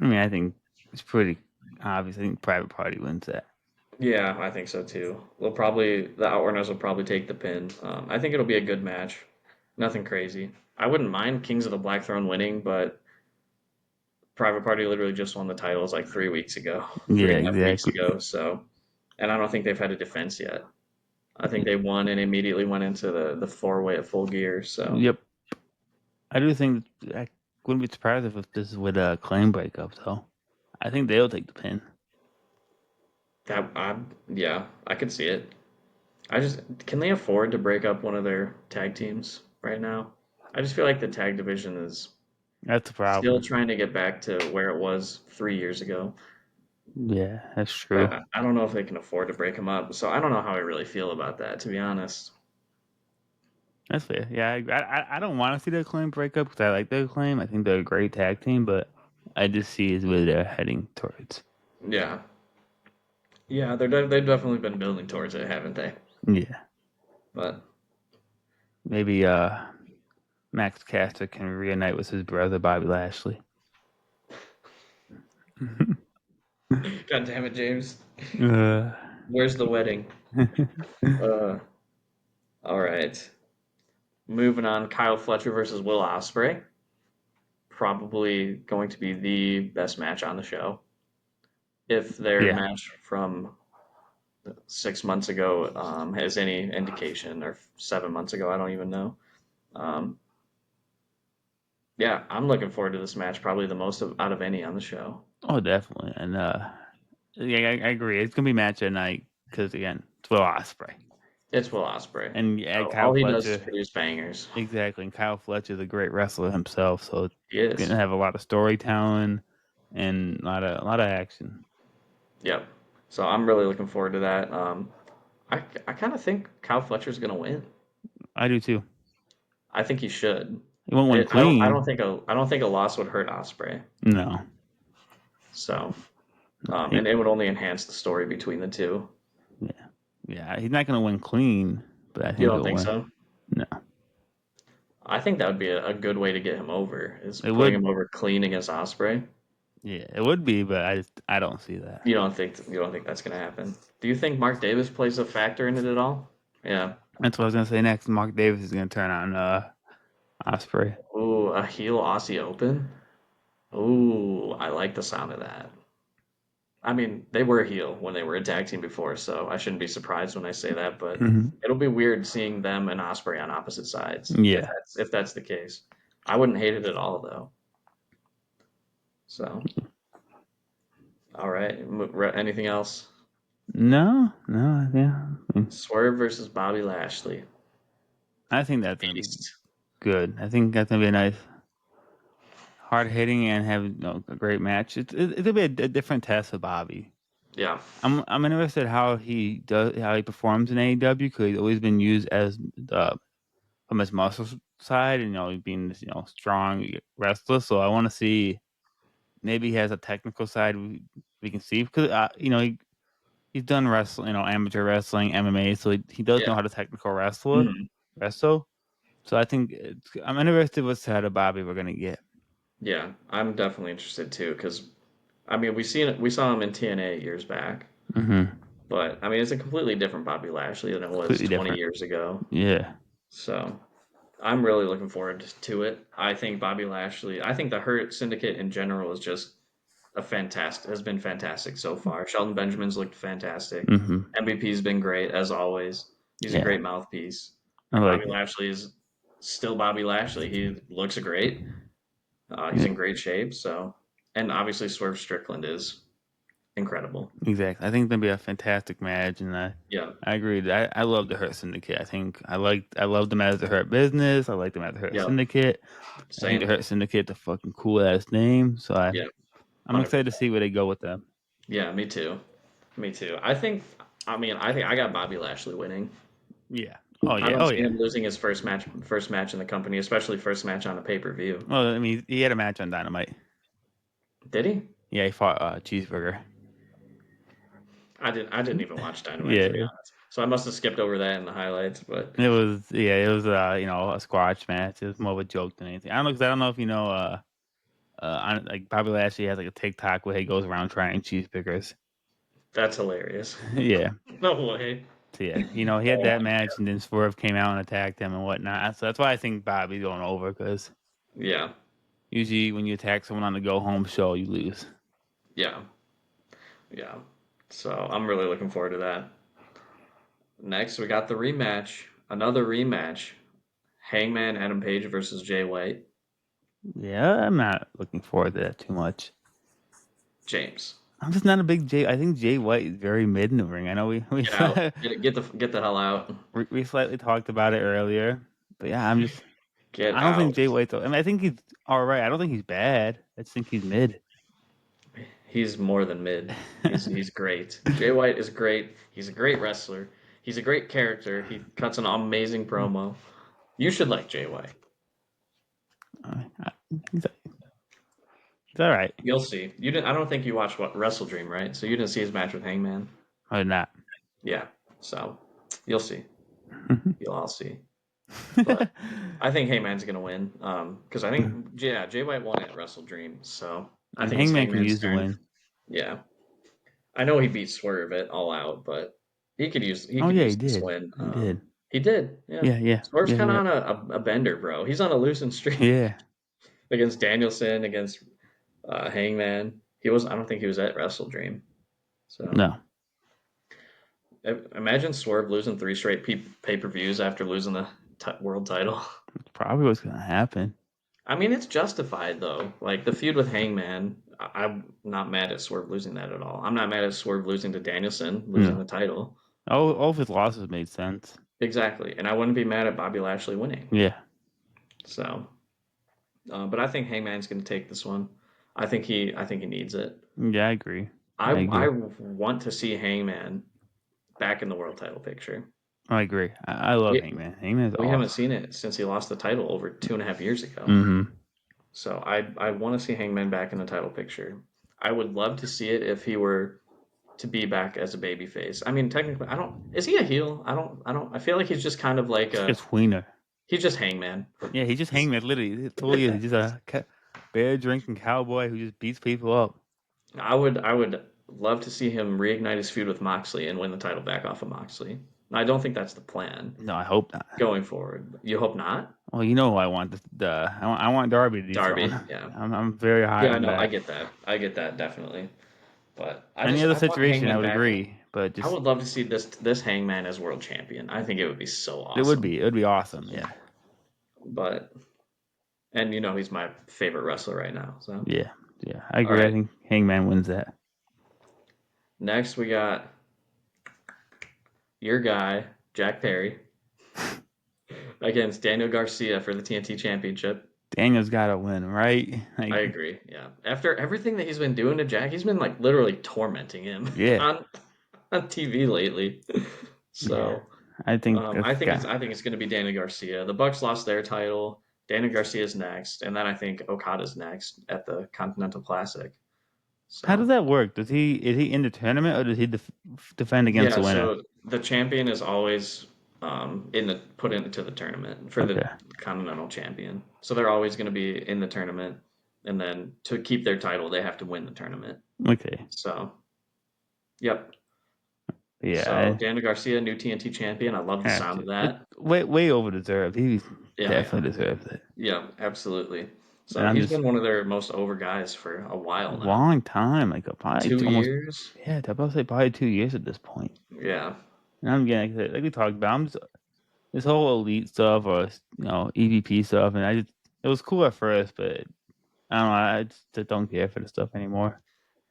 I mean, I think it's pretty obvious. I think Private Party wins that. Yeah, I think so too. The Outrunners will probably take the pin. I think it'll be a good match. Nothing crazy. I wouldn't mind Kings of the Black Throne winning, but Private Party literally just won the titles like 3 weeks ago, three Yeah, and a half weeks exactly. ago. So, and I don't think they've had a defense yet. I think they won and immediately went into the four way at Full Gear. So, Yep, I do think I wouldn't be surprised if this would claim breakup though. I think they'll take the pin. yeah, I could see it. I just can they afford to break up one of their tag teams right now? I just feel like the tag division is That's the still problem. trying to get back to where it was 3 years ago. Yeah, that's true. I don't know if they can afford to break them up. So I don't know how I really feel about that, to be honest. That's fair. Yeah, I don't want to see the claim breakup because I like their claim. I think they're a great tag team, but I just see is where they're heading towards. Yeah, yeah, they've definitely been building towards it, haven't they? Yeah, But maybe Max Caster can reunite with his brother Bobby Lashley. God damn it, James. uh, Where's the wedding? Uh, all right. Moving on, Kyle Fletcher versus Will Ospreay. Probably going to be the best match on the show. If their yeah. match from 6 months ago has any indication, or 7 months ago, I don't even know. Um, yeah, I'm looking forward to this match, probably the most out of any on the show. Oh, definitely. And yeah, I agree. It's gonna be match at night because again, it's Will Osprey It's Will Ospreay, and yeah, so Kyle all he does is Fletcher. produce bangers. Exactly, and Kyle Fletcher is a great wrestler himself, so it's He gonna is. have a lot of storytelling and a lot of action. Yep. So I'm really looking forward to that. I kind of think Kyle Fletcher's gonna win. I do too. I think he should. He won't win I don't clean. think a loss would hurt Ospreay. No, So he, and it would only enhance the story between the two. yeah, yeah. He's not gonna win clean, but I You think don't he'll think win. so? No, I think that would be a good way to get him over, is it putting would. him over clean against Osprey. Yeah, it would be, but I don't see that. You don't think that's gonna happen? Do you think Mark Davis plays a factor in it at all? Yeah. That's what I was gonna say next. Mark Davis is gonna turn on Osprey. Ooh, a heel Aussie Open. Ooh, I like the sound of that. I mean, they were a heel when they were a tag team before, so I shouldn't be surprised when I say that. But it'll be weird seeing them and Osprey on opposite sides Yeah. if that's the case. I wouldn't hate it at all though. So, all right. Anything else? No, no, yeah. Swerve versus Bobby Lashley. I think that's gonna be Beast. good. I think that's gonna be a nice, hard hitting and have a great match. It'll be a different test for Bobby. Yeah, I'm interested how he performs in AEW because he's always been used as the from his muscle side, and being this strong wrestler. So I want to see maybe he has a technical side we can see because he's done wrestling, amateur wrestling, MMA, so he does know yeah, how to technical mhm, wrestle. So I think I'm interested what side of Bobby we're gonna get. yeah. I'm definitely interested too because I mean we saw him in TNA years back, Hmm. but I mean it's a completely different Bobby Lashley than it was Completely 20 different. years ago. Yeah. So I'm really looking forward to it. I think Bobby Lashley. I think the Hurt Syndicate in general is just has been fantastic so far. Shelton Benjamin's looked fantastic. Hmm. MVP's been great as always. He's a Yeah. great mouthpiece, I and Bobby like it. Lashley is still Bobby Lashley. He looks great. He's Yeah. in great shape. So, and obviously Swerve Strickland is incredible. Exactly. I think it's gonna be a fantastic match, and Yeah, I agree. I love the Hurt Syndicate. I love them as the Hurt Business. I like them as the Hurt yeah, Syndicate. I think the same. Hurt Syndicate a fucking cool ass name. So Yeah, I'm excited to 100%. see where they go with them. Yeah, me too. Me too. I think I got Bobby Lashley winning. Yeah. Oh I yeah. don't Oh see yeah. him losing his first match in the company, especially first match on a pay per view. Well, I mean, he had a match on Dynamite. Did he? Yeah, he fought Cheeseburger. I didn't even watch Dynamite to be Yeah. honest, so I must have skipped over that in the highlights. But It was a squash match. It was more of a joke than anything. I don't know if like Bobby Lashley has like a TikTok where he goes around trying cheeseburgers. that's hilarious. Yeah. No way. So yeah, he had that match, and then Swerve came out and attacked him and whatnot. So that's why I think Bobby's going over because Yeah, usually when you attack someone on the go home show, you lose. yeah, yeah. So I'm really looking forward to that. Next, we got the rematch. Another rematch. Hangman Adam Page versus Jay White. Yeah, I'm not looking forward to that too much. James, I'm just not a big Jay. I think Jay White is very mid in the ring. I know we get out. Get the hell out. we slightly talked about it earlier, but yeah, Get I don't think out. Jay White's. I mean, I think he's all right. I don't think he's bad. I just think he's mid. He's more than mid. He's great. Jay White is great. He's a great wrestler. He's a great character. He cuts an amazing promo. You should like Jay White. He's, he's all right. You'll see. You didn't. I don't think you watched what Wrestle Dream, right? So you didn't see his match with Hangman. Or not. Yeah. So you'll see. You'll all see. But I think Hangman's gonna win. Because I think yeah, Jay White won at Wrestle Dream. So I And think it's Hangman can Hangman's use the turn. win. Yeah. I know he beat Swerve at All Out, but he Oh could yeah, he use this did. win. He did. He did, yeah. Yeah, yeah, Swerve's yeah. kind You're of right. on a bender, bro. He's on a losing streak Yeah. against Danielson, against Hangman. He was. I don't think he was at Wrestle Dream. So No, imagine Swerve losing three straight pay per views after losing the world title. it's probably what's gonna happen. I mean, it's justified though. Like the feud with Hangman, I'm not mad at Swerve losing that at all. I'm not mad at Swerve losing to Danielson, losing No. the title. All of his losses made sense. Exactly, and I wouldn't be mad at Bobby Lashley winning. Yeah. So, but I think Hangman's going to take this one. I think he needs it. Yeah, I agree. I I agree. want to see Hangman back in the world title picture. I agree. I love We Hangman. Hangman's we haven't awesome. seen it since he lost the title over 2.5 years ago. Mm-hmm. So I want to see Hangman back in the title picture. I would love to see it if he were to be back as a babyface. I mean, technically, I don't. Is he a heel? I don't. I feel like he's just kind of like It's a. just Wiener. He's just Hangman. Yeah, he just Hangman. Literally, it totally is. He's just a beer drinking cowboy who just beats people up. I would love to see him reignite his feud with Moxley and win the title back off of Moxley. I don't think that's the plan No, I hope not. going forward. You hope not? Well, I want I want Darby to dethrone. Darby, yeah. I'm very high Yeah, on no, I that. get that. I get that definitely. But Any other I want situation, I Hangman would back. agree, but I just would love to see this Hangman as world champion. I think it would be so it would awesome. be it would be awesome. Yeah, But and he's my favorite wrestler right now. So yeah, yeah. I all agree. I right. think Hangman wins that. Next we got your guy, Jack Perry, against Daniel Garcia for the TNT Championship. Daniel's got to win, right? I Like, agree. Yeah. After everything that he's been doing to Jack, he's been like literally tormenting him yeah, on TV lately. yeah. So I think that's got. I think it's going to be Daniel Garcia. The Bucks lost their title. Daniel Garcia's next, and then I think Okada's next at the Continental Classic. How does So that work? Does he is he in the tournament or does he defend against yeah, the winner? so the champion is always in the put into the tournament for the Okay, Continental Champion. So they're always going to be in the tournament, and then to keep their title, they have to win the tournament. okay, So yep. So yeah. Daniel Garcia, new TNT champion. I love I the have sound to. of It that. way over deserved. He Yeah, yeah, definitely deserves it. yeah, absolutely. And So I'm he's just been one of their most over guys for a a while now. long time, like probably 2 almost years. yeah, I'd probably say probably 2 years at this point. Yeah. And I'm getting like we talked about. This whole elite stuff or EVP stuff, and I just it was cool at first, but I don't know. I just don't care for the stuff anymore.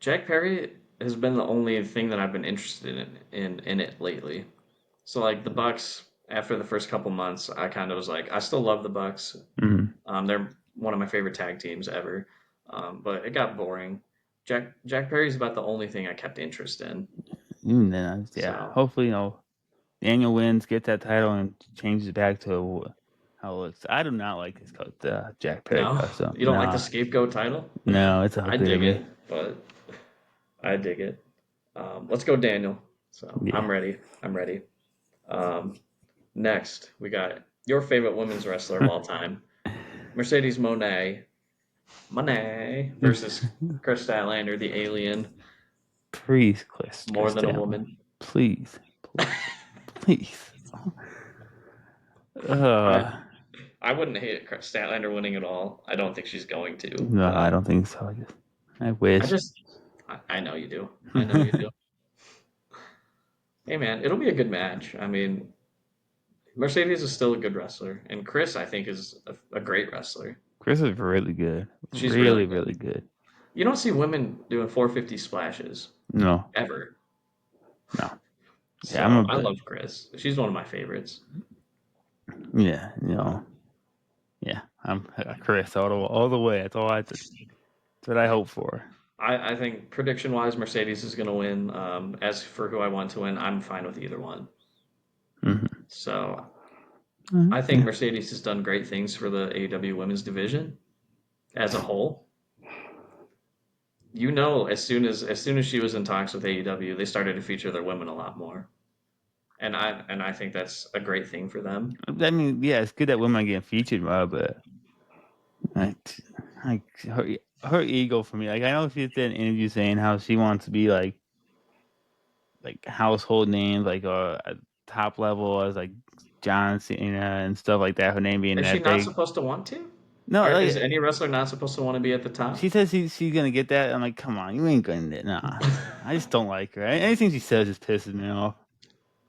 Jack Perry has been the only thing that I've been interested in it lately. So like the Bucks, after the first couple months, I kind of was like, I still love the Bucks. Mm-hmm. They're one of my favorite tag teams ever. But it got boring. Jack Perry's about the only thing I kept interest in. And then yeah, So hopefully Daniel wins, gets that title, and changes it back to how it looks. I do not like his Jack Perry no, custom. you don't like the No, scapegoat title? no, it's I ugly to dig me. it, but I dig it. Let's go, Daniel. So I'm Yeah. ready. I'm ready. Um, Next, we got your favorite women's wrestler of all time, Mercedes Mone versus Chris Statlander, the alien, Please, more Chris than a Stanley. woman. Please, please, please. I Uh, I wouldn't hate Chris Statlander winning at all. I don't think she's going to, no, I but don't think so. I I wish. just I know you do. I know you do. Hey man, it'll be a good match. I mean, Mercedes is still a good wrestler, and Chris I think is a great wrestler. Chris is really good. She's really Really, good. really good. You don't see women doing 450 splashes No, ever. no. Yeah, I'm So a I bit. love Chris. She's one of my favorites. Yeah, Uh, yeah. I'm Chris all the way. That's what I hope for. I think prediction wise, Mercedes is going to win. As for who I want to win, I'm fine with either one. Hmm. So I think Yeah. Mercedes has done great things for the AEW women's division as a whole. You know, as soon as she was in talks with AEW, they started to feature their women a lot more, and I think that's a great thing for them. I mean, yeah, it's good that women are getting featured, but like, her ego for me. Like, I know she did an interview saying how she wants to be like household names, like at top level as like John Cena and stuff like that. Her name being Is she that not big. supposed to want to? No, Or is like any wrestler not supposed to want to be at the she top? says she's gonna get that. I'm like, come on, you ain't gonna get nah. I just don't like her. Anything she says just pisses me off.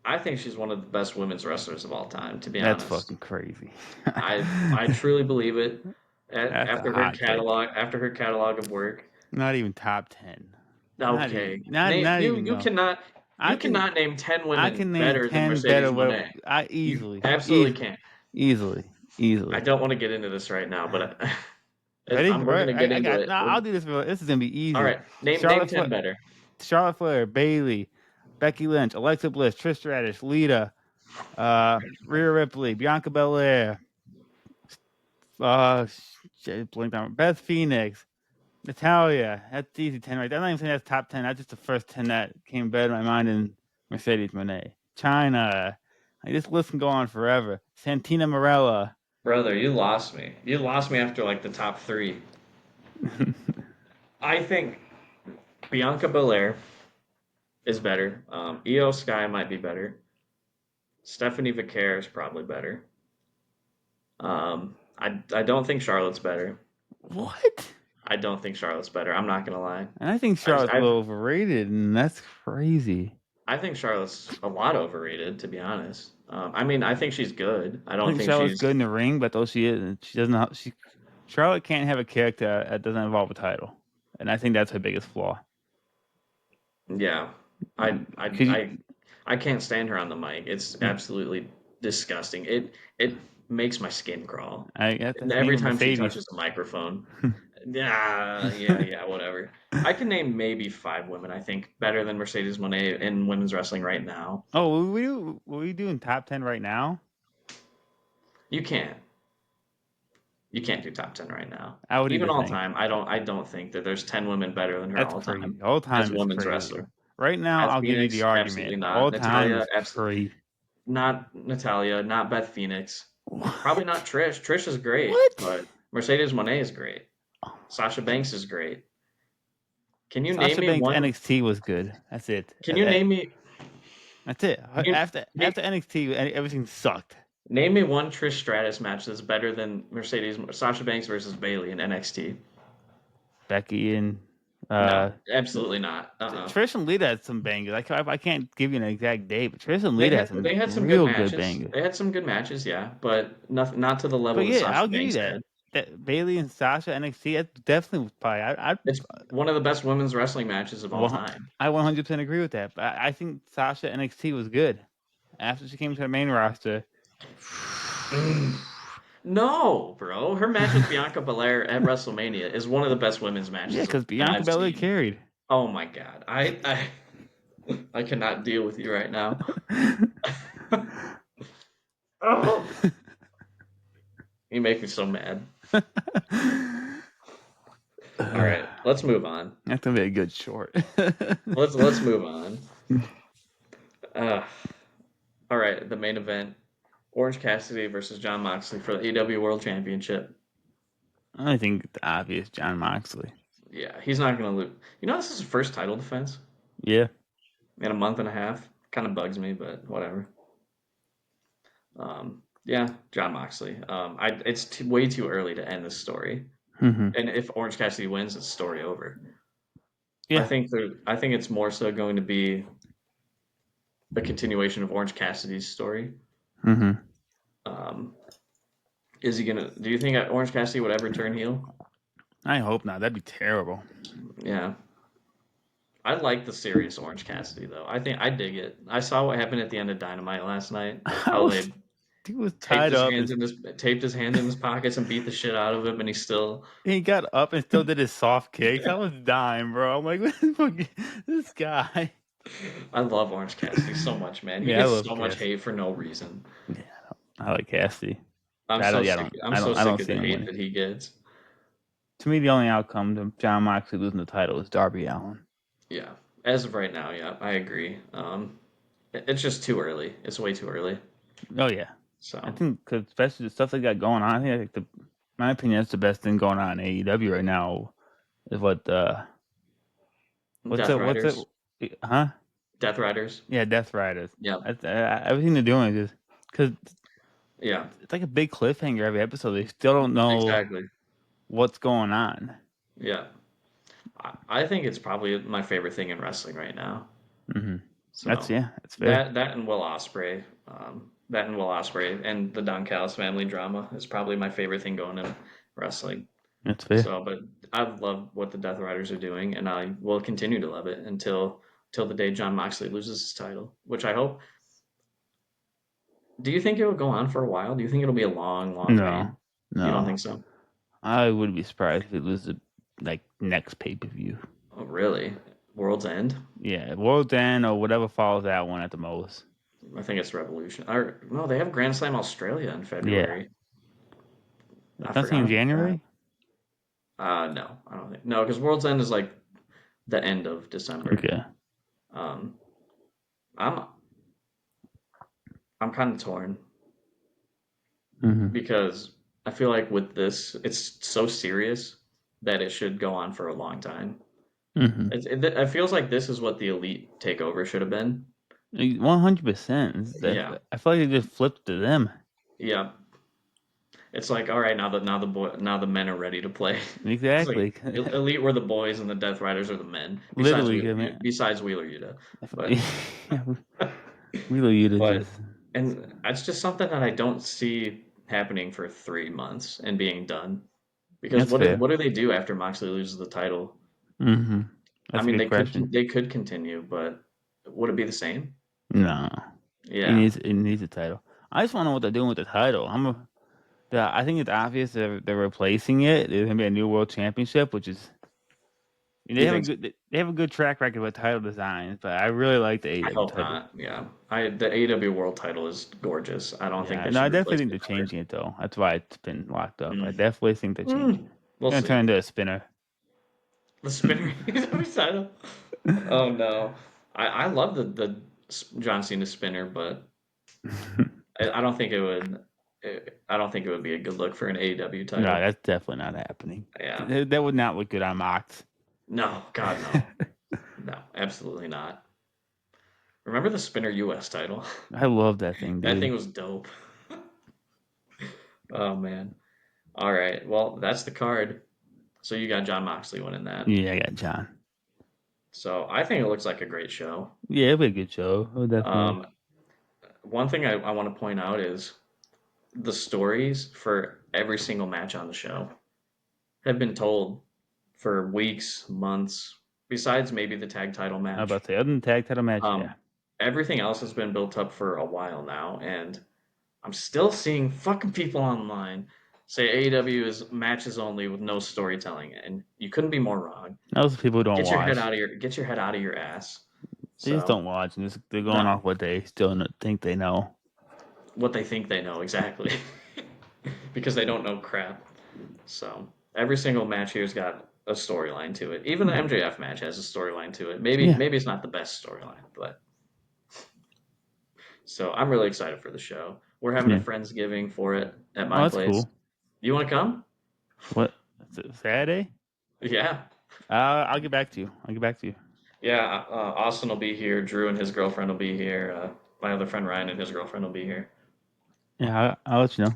I think she's one of the best women's wrestlers of all time, to be That's honest. fucking crazy. I truly believe it. That's a hot take. After her catalog of work. Not even top 10. Okay, Not even you no. I you can cannot name 10 I women can name better than 10 better Mercedes what Monet. I You absolutely can't. I easily. don't want to get into this right now, but Ready? we're Right? gonna get I into got it. no, I'll do this this is gonna be All easy. right, name Charlotte 10 Flair, better. Charlotte Flair, Bailey, Becky Lynch, Alexa Bliss, Trish Stratus, Lita, Rhea Ripley, Bianca Belair, uh, blinked on Beth Phoenix, Natalia. That's easy 10 right there. I'm not even saying that's top 10. That's just the first 10 that came better to my mind in Mercedes Monet. China. This list can go on forever. Santina Morella. Brother, you lost me. You lost me after like the top 3. I think Bianca Belair is better. Io Sky might be better. Stephanie Vicaire is probably better. I don't think Charlotte's better. What? I don't think Charlotte's better. I'm not gonna lie. And I think I just Charlotte's a little overrated, and that's crazy. I think Charlotte's a lot overrated, to be honest. I mean, I think she's good. I I don't think think Charlotte's she's good in the ring, but though she is, she doesn't. Charlotte can't have a character that doesn't involve a title, and I think that's her biggest flaw. yeah. I I Because I I can't stand her on the mic. It's absolutely disgusting. It makes my skin crawl. that's the name Every of time she Mercedes. touches a microphone. Yeah, whatever. I can name maybe five women I think better than Mercedes Mone in women's wrestling right now. Oh, were we doing top 10 right now? You can't. You can't do top 10 right now. I would need Even to all think. time, I don't think that there's 10 women better than her That's all time crazy. All as time a is women's crazy. wrestler. Right now, Beth I'll give you the Phoenix, absolutely argument. not. All time Natalia, is absolutely crazy. not. Natalia, not Beth Phoenix. Probably not What? Trish. Trish is great, What? but Mercedes Moné is great. Oh Sasha my Banks is great. Can you name Sasha me Banks one? NXT was good. That's it. Can you name me? That's it. You, After NXT, everything sucked. name me one Trish Stratus match that's better than Mercedes Sasha Banks versus Bailey in NXT. Becky and No, uh, absolutely not. Trish and Lita had some bangers. I can't give you an exact date, but Trish and Lita had They some had some good real good matches. bangers. They had some good matches, yeah, but not to the level But that yeah, Sasha I'll give you Banks that. had. That Bailey and Sasha NXT, that definitely was probably It's one of the best women's wrestling matches of all Well, time. I 100% agree with that. But I think Sasha NXT was good. After she came to the main roster, No, bro. Her match with Bianca Belair at WrestleMania is one of the best women's yeah, matches because that Bianca I've Belair seen. carried. Oh my god. I cannot deal with you right now. Oh, you make me so mad. All right, let's move on. That's gonna be a good short. Let's move on. Uh, all right, the main event: Orange Cassidy versus John Moxley for the AW World Championship. I think the obvious John Moxley. Yeah, he's not gonna lose. You know, this is his first title defense Yeah. in a month and a half. Kind of bugs me, but whatever. Yeah, John Moxley. It's way too early to end this story. Hmm. And if Orange Cassidy wins, it's story over. Yeah. I think it's more so going to be a continuation of Orange Cassidy's story. Hmm. Um, is he gonna? Do you think Orange Cassidy would ever turn heel? I hope not. That'd be terrible. Yeah, I like the serious Orange Cassidy though. I think I dig it. I saw what happened at the end of Dynamite last night. I How was they he was tied up and taped his hands in his pockets and beat the shit out of him, and he still. he got up and still did his soft kicks. I was dying, bro. I'm like, this guy. I love Orange Cassidy so much, man. He Yeah, I gets love so much Cass. hate for no reason. Yeah, I like Cassidy. I'm I so don't. Yeah, sick. I'm so I sick don't of see the him hate winning. that he gets. To me, the only outcome to John Moxley losing the title is Darby Allin. Yeah, as of right now, yeah, I agree. It's just too early. It's way too early. Oh yeah, I So think because especially the stuff they got going on, I think my opinion, that's the best thing going on in AEW right now. Is Death what's it? Riders, Huh? Death Riders. Yeah, Death Riders. Yep. Everything they're doing is because Yeah. it's like a big cliffhanger every episode. They still don't know Exactly. what's going on. Yeah. I think it's probably my favorite thing in wrestling right now. Hmm. That's So yeah, that's fair. that and Will Ospreay, and the Don Callis family drama is probably my favorite thing going in wrestling. That's fair. So, but I love what the Death Riders are doing, and I will continue to love it until the day John Moxley loses his title, which I hope. Do you think it'll go on for a while? Do you think it'll be a long, long reign? No, You don't no, think so? I would be surprised if it was the like next pay per view. Oh, really? World's End? Yeah, World's End or whatever follows that one at the most. I think it's Revolution. Or no, they have Grand Slam Australia in Yeah, February. I nothing forgot in about that. January. No, I don't think no, because World's End is like the end of December. Okay. Um, I'm I'm kind of torn Hmm. because I feel like with this, it's so serious that it should go on for a long time. Hmm. It feels like this is what the Elite Takeover should have been. 100%. Yeah, I feel like they just flipped to them. yeah. It's like all right now the men are ready to play. It's like Exactly. Elite were the boys and the Death Riders are the men. Literally, I mean, Besides Wheeler Yuta, but yeah, really, you to but just and that's just something that I don't see happening for 3 months and being done. Because that's fair. what do they do after Moxley loses the title? Hmm. I That's a mean, good question. they could continue, but would it be the same? No, Yeah, it needs a title. I just want to know what they're doing with the title. I think it's obvious they're replacing it. There's gonna be a new world championship, which is they You have a think? good track record with title designs, but I really like the I AEW hope title. not. Yeah, the AW World Title is gorgeous. I don't think Yeah, they no, I should definitely replace think it they're ever. changing it though. That's why it's been locked up. I Mm. definitely think they're changing Mm. it. We'll It's gonna turn see. into a spinner. The spinner title. Oh no, I love the John Cena spinner, but I don't think it would. I don't think it would be a good look for an AEW No, title. that's definitely not happening. Yeah. That would not look good on Mox. No, God no. No, absolutely not. Remember the Spinner US title? I love that thing, That thing dude. was dope. Oh man. All right. Well, that's the card. So you got John Moxley winning that. Yeah, I got John. So I think it looks like a great show. Yeah, it'll be a good show. Oh, definitely. Um, one thing I want to point out is the stories for every single match on the show have been told for weeks, months, besides maybe the tag title I was match. about to say, other than tag title match, yeah. Um, everything else has been built up for a while now, and I'm still seeing fucking people online say AEW is matches only with no storytelling, and you couldn't be more wrong. Those people who don't watch. Get your head out of your ass. They just So don't watch, and they're going no, off what they still think they know. what they think they know exactly, because they don't know crap. So every single match here's got a storyline to it. Even the Yeah, MJF match has a storyline to it. yeah, Maybe it's not the best storyline, but so I'm really excited for the show. We're having a yeah. Friendsgiving for it at Oh, my that's place. cool. You want to come? What? Saturday? Yeah. I'll get back to you. I'll get back to you. Yeah, Austin will be here. Drew and his girlfriend will be here. My other friend Ryan and his girlfriend will be here. Yeah, I'll let you know.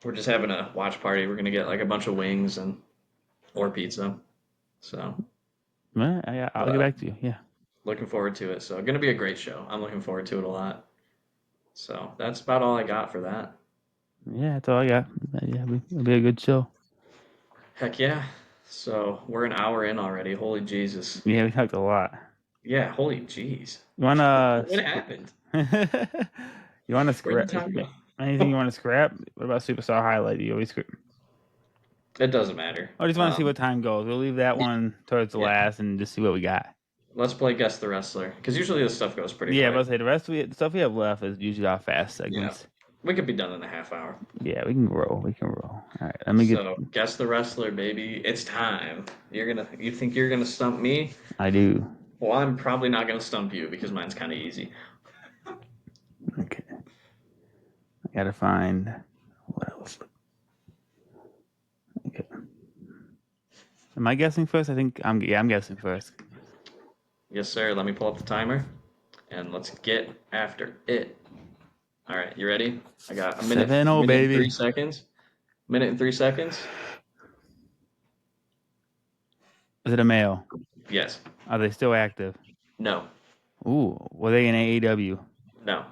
We're just having a watch party. We're gonna get like a bunch of wings and or pizza. So, Well, I'll get but back to you. Yeah, looking forward to it. So, gonna be a great show. I'm looking forward to it a lot. So that's about all I got for that. yeah, that's all I got. Yeah, it'll be a good show. Heck yeah. So we're an hour in already. Holy Jesus. Yeah, we talked a lot. Yeah. Holy jeez. You wanna What happened? you wanna Where'd the scrap time go? anything you wanna scrap? What about Superstar Highlight? You always It doesn't matter. I just want to see what time goes. We'll leave that one towards the Yeah. last and just see what we got. Let's play Guess the Wrestler because usually this stuff goes pretty Yeah, quick. but say the stuff we have left is usually our fast Yeah. segments. We could be done in a half hour. Yeah, we can roll. We can roll. All right, let me get. So guess the wrestler, baby. It's time. You think you're gonna stump me? I do. Well, I'm probably not gonna stump you because mine's kind of easy. Okay, I gotta find what else. Okay, am I guessing first? I think I'm. Yeah, I'm guessing first. Yes, sir. Let me pull up the timer and let's get after it. All right, you ready? I got a 7-0, minute and three baby. seconds. Minute and 3 seconds. Is it a male? Yes. Are they still active? No. Ooh, were they in AEW? No.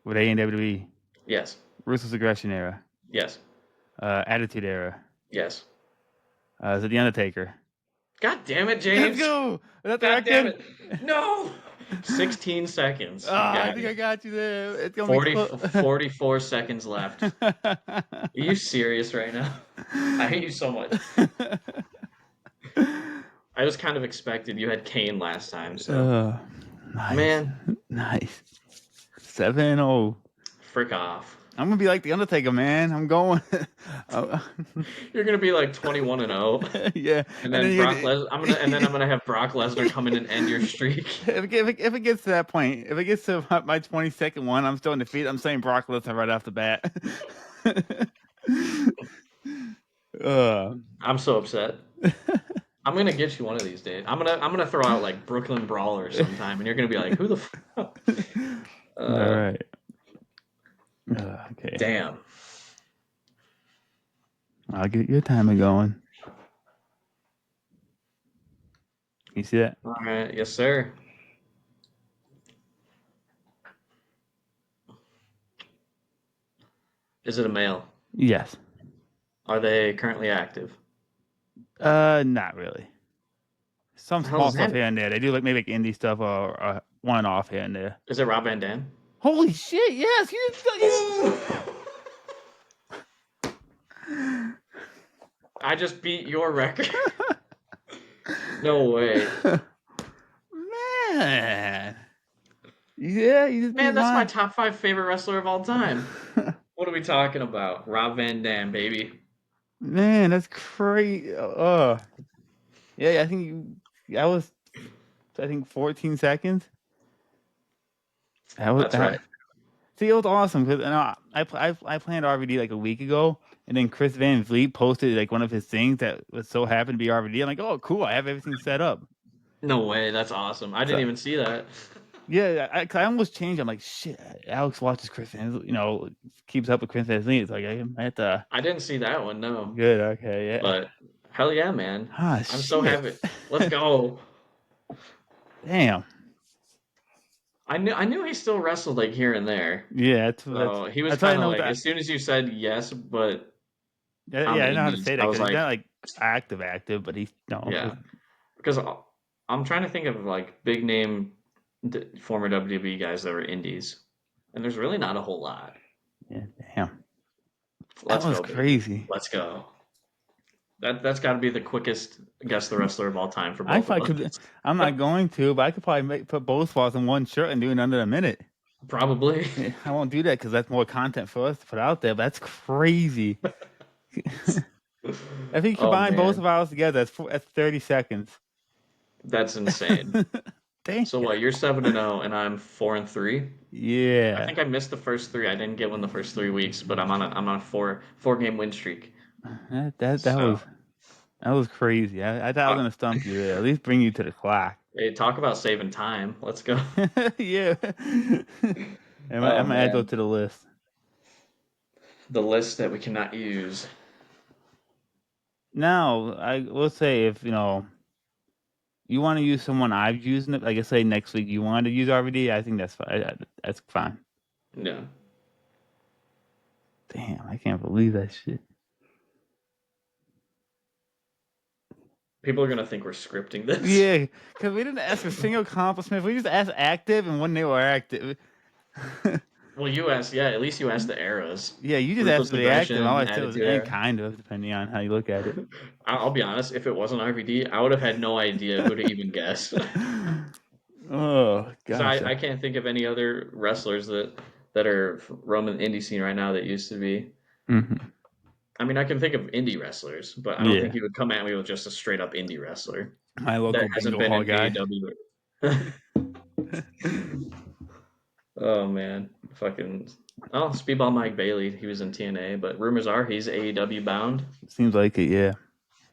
Were they in WWE? Yes. Ruthless Aggression era? Yes. Attitude era? Yes. Is it the Undertaker? God damn it, Let's James. go. Is that the God damn record? it. No. 16 seconds. You Ah, I got think I it. got you there. It's gonna be 40, close. 44 seconds left. Are you serious right now? I hate you so much. I was kind of expected. You had Kane last time, so Nice, man, nice. 7-0. frick off. I'm gonna be like the Undertaker, man. I'm going. Oh, You're gonna be like 21-0, yeah, and and then then you. I'm gonna have Brock Lesnar come in and end your streak. If it gets to that point, if it gets to my 22nd one, I'm still in defeat. I'm saying Brock Lesnar right off the bat. uh, I'm so upset. I'm gonna get you one of these days. I'm gonna throw out like Brooklyn Brawler sometime, and you're gonna be like, who the fuck? all right. Okay. Damn. I'll get your timer going. You see that? All right, yes, sir. Is it a male? Yes. Are they currently active? Not really. Some The hell small does stuff that here mean? and there. They do like maybe like indie stuff or one off here and there. Is it Rob Van Dam? Holy shit! Yes, you didn't. I just beat your record. No way. Man. Yeah, you just beat Man, that's my mine. top five favorite wrestler of all time. What are we talking about? Rob Van Dam, baby. Man, that's crazy. Yeah, I think I was, I think 14 seconds. That was That's right. that. See, it was awesome because I planned RVD like a week ago, and then Chris Van Vliet posted like one of his things that was so happened to be RVD. I'm like, oh, cool, I have everything set up. No way. That's awesome. I didn't So even see that. yeah, 'cause I almost changed. I'm like, shit, Alex watches Chris Van, keeps up with Chris Van Vliet. It's like I have to. I didn't see that one, no. Good, okay, yeah. But hell yeah, man. Ah, I'm so shit. happy. Let's go. Damn. I knew he still wrestled like here and there. Yeah, So he was that's why I kind of know like that. as soon as you said yes, but on Yeah, the I know how to indies, say I that was because he's like, not like active, but he's no. yeah, because I'm trying to think of like big name former WWE guys that were indies, and there's really not a whole lot. Yeah, damn. That Let's was go, baby. crazy. Let's go. That's got to be the quickest guess the wrestler of all time for I both of probably us. could. I'm not going to, but I could probably put both spots in one shirt and do it in under a minute. Probably. Yeah, I won't do that because that's more content for us to put out there. But that's crazy. If you Oh combine both man, of ours together, that's 30 seconds. that's insane. Damn. So what? You're 7-0, and I'm 4-3. I Yeah. think I missed the first three. I didn't get one the first 3 weeks, but I'm on a four game win streak. That So was crazy. I thought I was uh, gonna stump you there. At least bring you to the clock. hey, talk about saving time. Let's go. Yeah. Oh I'm gonna add those man, to the list. the list that we cannot use. Now, I will say if you want to use someone I've used, like I say next week, you want to use RVD, I think that's fine. That's fine. No, Damn, I can't believe that shit. people are gonna think we're scripting this. Yeah, because we didn't ask a single accomplishment. We just asked active and when they were active. Well, you asked, yeah. At least you asked the eras. Yeah, you just asked Ruthless for the active. All aggression, I said was attitude and era. kind of, depending on how you look at it. I'll be honest. If it wasn't RVD, I would have had no idea who to even guess. Oh Because gosh. I can't think of any other wrestlers that are roaming the indie scene right now that used to be. Hmm. I mean, I can think of indie wrestlers, but I don't think Yeah, you would come at me with just a straight up indie wrestler my that local hasn't bingo been hall in guy. AEW. Oh man, fucking. Oh, Speedball Mike Bailey, he was in TNA, but rumors are he's AEW bound. Seems like it. Yeah.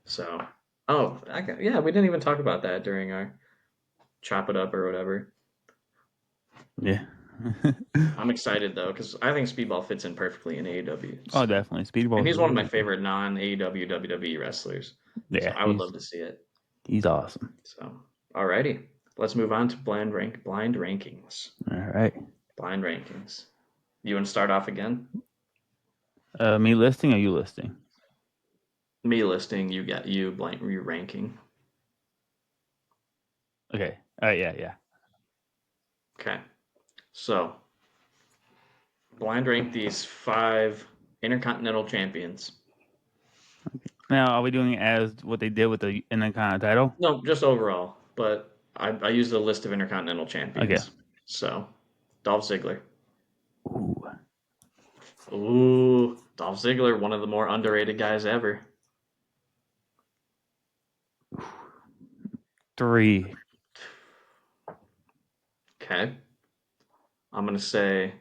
So, oh, yeah, we didn't even talk about that during our chop it up or whatever. Yeah. I'm excited though because I think Speedball fits in perfectly in AEW. Oh, So, definitely. and Speedball is he's one of my really good. favorite non AEW WWE wrestlers. So Yeah, I would love to see it. he's awesome. So, alrighty, let's move on to blind rankings. All right. Blind rankings. You want to start off again? Me listing or you listing? Me listing, you got you ranking. Okay. All right. Yeah. Yeah. Okay. So, blind rank these 5 Intercontinental champions. Now, are we doing it as what they did with the Intercontinental title? No, just overall, but I used a list of Intercontinental Okay. champions. So, Dolph Ziggler. Ooh. Ooh, Dolph Ziggler, one of the more underrated guys ever. 3. Okay. I'm going to say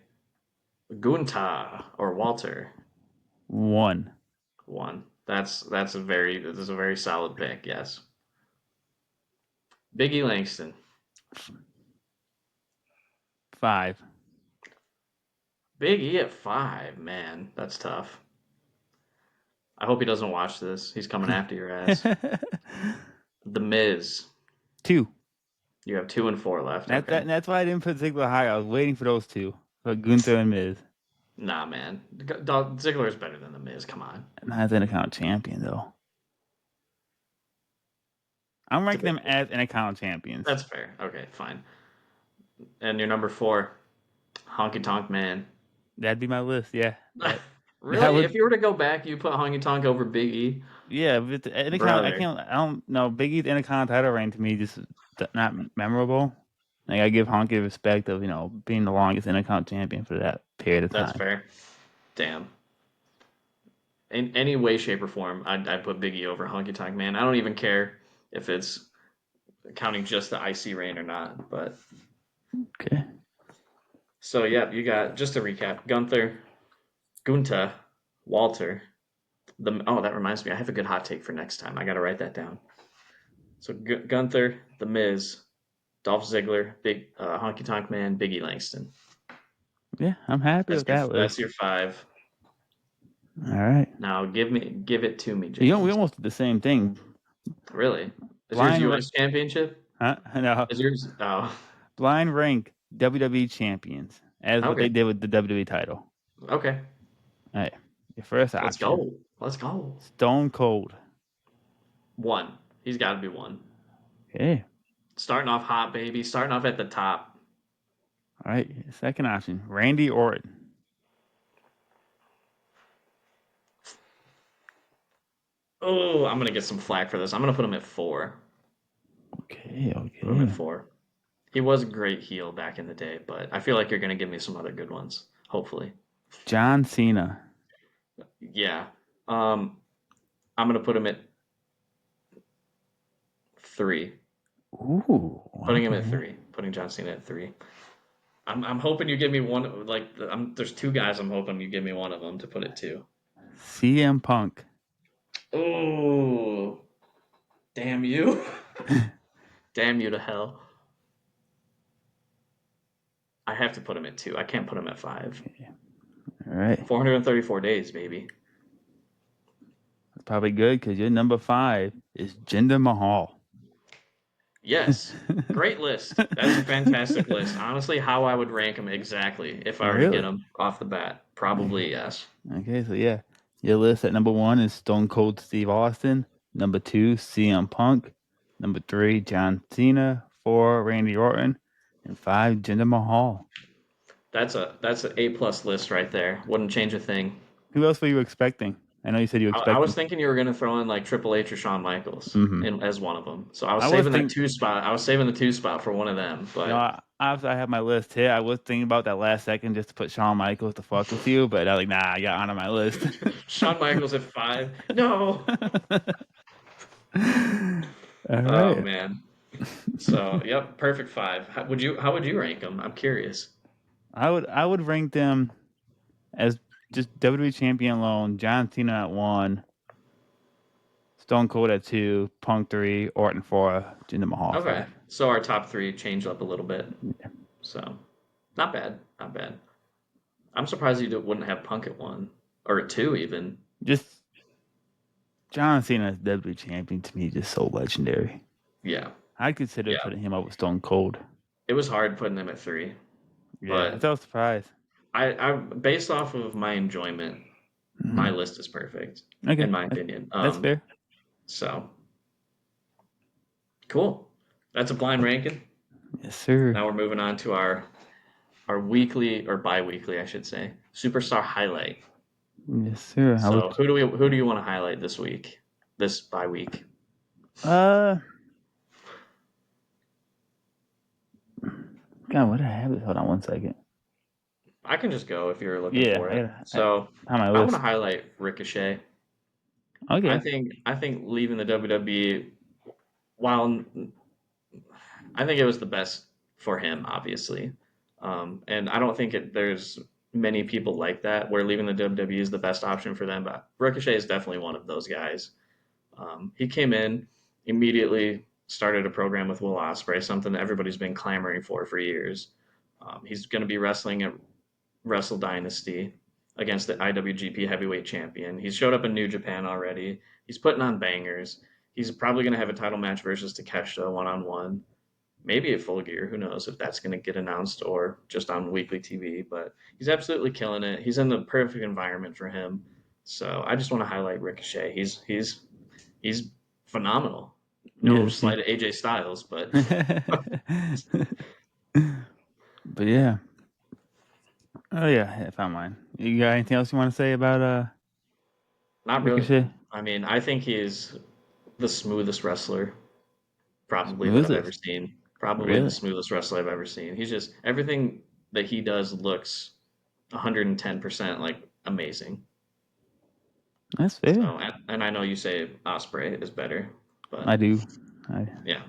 Gunta or Walter. 1. 1. That's a very solid pick, yes. Biggie Langston. 5. Big E at 5, man. That's tough. I hope he doesn't watch this. He's coming after your ass. The Miz. 2. You have 2 and 4 left. Okay. That's why I didn't put Ziggler high. I was waiting for those two, for Gunther and Miz. Nah, man. Ziggler is better than The Miz. Come on. Not as Intercontinental champion though. I'm ranking them as Intercontinental champions. That's fair. Okay, fine. And your number 4, Honky Tonk Man. That'd be my list. Yeah. That Really? would. If you were to go back, you put Honky Tonk over Big E? Yeah, but the Intercontinental, I brother. can't. I don't know. Big E's Intercontinental title reign to me just not memorable. Like I give Honky the respect of being the longest Intercontinental champion for that period of That's time. fair. Damn. In any way, shape, or form, I'd put Biggie over Honky Tonk Man. I don't even care if it's counting just the IC reign or not. But Okay. so yeah, you got just to recap: Gunther, Gunta, Walter. That reminds me, I have a good hot take for next time. I got to write that down. So Gunther, The Miz, Dolph Ziggler, Big Honky Tonk Man, Biggie Langston. Yeah, I'm happy That's with that that's list. your five. All right. Now give it to me, We James. almost did the same thing. Really? Is yours Blind, U.S. Championship? huh? No, Is yours? Oh, blind rank WWE champions as what okay, they did with the WWE title. okay. All right. Your first Let's option, go. Let's go. Stone Cold. One. He's got to be one. Okay. Starting off hot, baby. Starting off at the top. All right. Second option, Randy Orton. Oh, I'm gonna get some flack for this. I'm gonna put him at four. Okay. Put him at Okay. four. He was a great heel back in the day, but I feel like you're gonna give me some other good ones. Hopefully. John Cena. Yeah. Um, I'm gonna put him at three. Ooh. Putting him at Okay. three. Putting John Cena at three. I'm hoping you give me one. Like, there's two guys. I'm hoping you give me one of them to put it two. CM Punk. Oh, damn you! Damn you to hell! I have to put him at two. I can't put him at five. All right. 434 days, baby. That's probably good because your number five is Jinder Mahal. Yes, great list. That is a fantastic list. Honestly, how I would rank him exactly if I were to get Really? him off the bat, probably yes. Okay, so yeah, your list at number one is Stone Cold Steve Austin. Number two, CM Punk. Number three, John Cena. Four, Randy Orton. And five, Jinder Mahal. That's an A+ list right there. Wouldn't change a thing. Who else were you expecting? I know you said you were I was expecting. thinking you were gonna throw in like Triple H or Shawn Michaels Mm-hmm. as one of them. So I was thinking, I was saving the two spot for one of them. But obviously I have my list here. I was thinking about that last second just to put Shawn Michaels to fuck with you, but I was like, nah, I got honor my list. Shawn Michaels at five. No. All Oh right. man. So yep, perfect five. How would you rank them? I'm curious. I would rank them as just WWE champion alone. John Cena at one, Stone Cold at two, Punk three, Orton four, Jinder Mahal Okay. five. So our top three changed up a little bit. Yeah. So not bad. Not bad. I'm surprised you wouldn't have Punk at one or at two even. Just John Cena as WWE champion to me is just so legendary. Yeah. I consider Yeah. putting him up with Stone Cold. It was hard putting them at three, Yeah, but I was surprised. I based off of my enjoyment, my Hmm. list is perfect Okay, in my opinion. that's fair. So cool. That's a blind ranking. Yes, sir. Now we're moving on to our weekly or bi-weekly, I should say, superstar highlight. Yes, sir. I was So who do you want to highlight this week? This bi-week? uh God, what did I have this? Hold on one second. I can just go if you're looking Yeah, for I it. gotta So on my I want to list. highlight Ricochet. Okay. I think leaving the WWE, while I think it was the best for him, obviously, and I don't think there's many people like that where leaving the WWE is the best option for them. But Ricochet is definitely one of those guys. He came in immediately, started a program with Will Ospreay, something that everybody's been clamoring for years. He's going to be wrestling at Wrestle Dynasty against the IWGP Heavyweight Champion. He's showed up in New Japan already. He's putting on bangers. He's probably going to have a title match versus Takeshita one on one. Maybe at Full Gear. Who knows if that's going to get announced or just on weekly TV. But he's absolutely killing it. He's in the perfect environment for him. So I just want to highlight Ricochet. He's phenomenal. No Yes, slight to AJ Styles, but but yeah. Oh yeah, I found mine. You got anything else you want to say about not really. Ricochet? I mean, I think he's the smoothest wrestler probably that I've ever Smoothest. seen. Probably the Really? smoothest wrestler I've ever seen. He's just everything that he does looks 110% like amazing. That's So, fair. and I know you say Osprey is better, but I do. I yeah.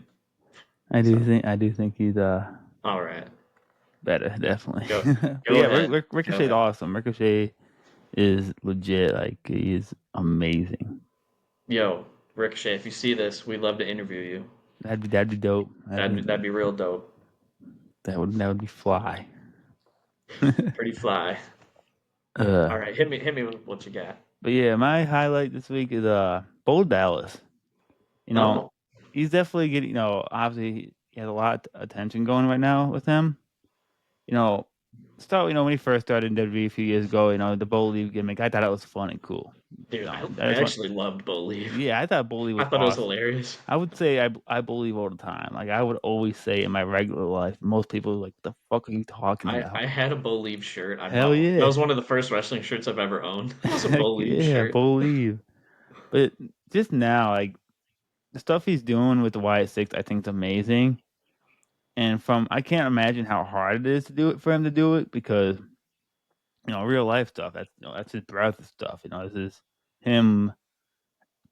I do So, think he's all right. better, Yeah. definitely. Go But go yeah, ahead. Go Ricochet's ahead. awesome. Ricochet is legit. Like he is amazing. Yo, Ricochet, if you see this, we'd love to interview you. That'd be dope. That'd be real dope. That would be fly. Pretty fly. All uh, right, hit me with what you got. but yeah, my highlight this week is Bo Dallas. You know, Oh, he's definitely getting. Obviously he has a lot of attention going right now with him. You know, when he first started in WWE a few years ago, the Bo Leave gimmick, I thought that was fun and cool. dude, I I just want, actually loved Bo Leave. yeah, I thought Bo Leave I was thought it was awesome. hilarious. I would say I believe all the time. Like I would always say in my regular life, most people are like, "The fuck are you talking I about?" had a Bo Leave shirt. I Hell bought. That yeah, was one of the first wrestling shirts I've ever owned. It was a Bo heck Leave yeah, shirt. believe. But just now, like the stuff he's doing with the Wyatt Six, I think is amazing. And from I can't imagine how hard it is to do it for him to do it because real life stuff. That's his brother stuff. This is him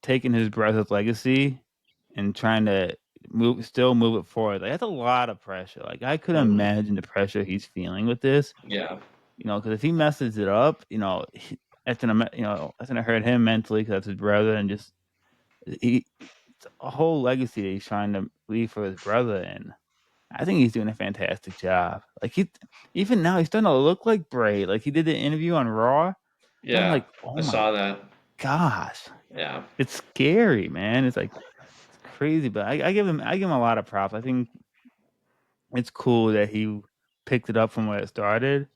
taking his brother's legacy and trying to still move it forward. Like that's a lot of pressure. Like I could Hmm. imagine the pressure he's feeling with this. Yeah. Because if he messes it up, that's gonna hurt him mentally because that's his brother, and just it's a whole legacy that he's trying to leave for his brother. And I think he's doing a fantastic job. Like even now he's starting to look like Bray. Like he did the interview on Raw. I'm Yeah. like, oh I my saw that. gosh, Yeah. it's scary, man. It's like it's crazy, but I give him a lot of props. I think it's cool that he picked it up from where it started,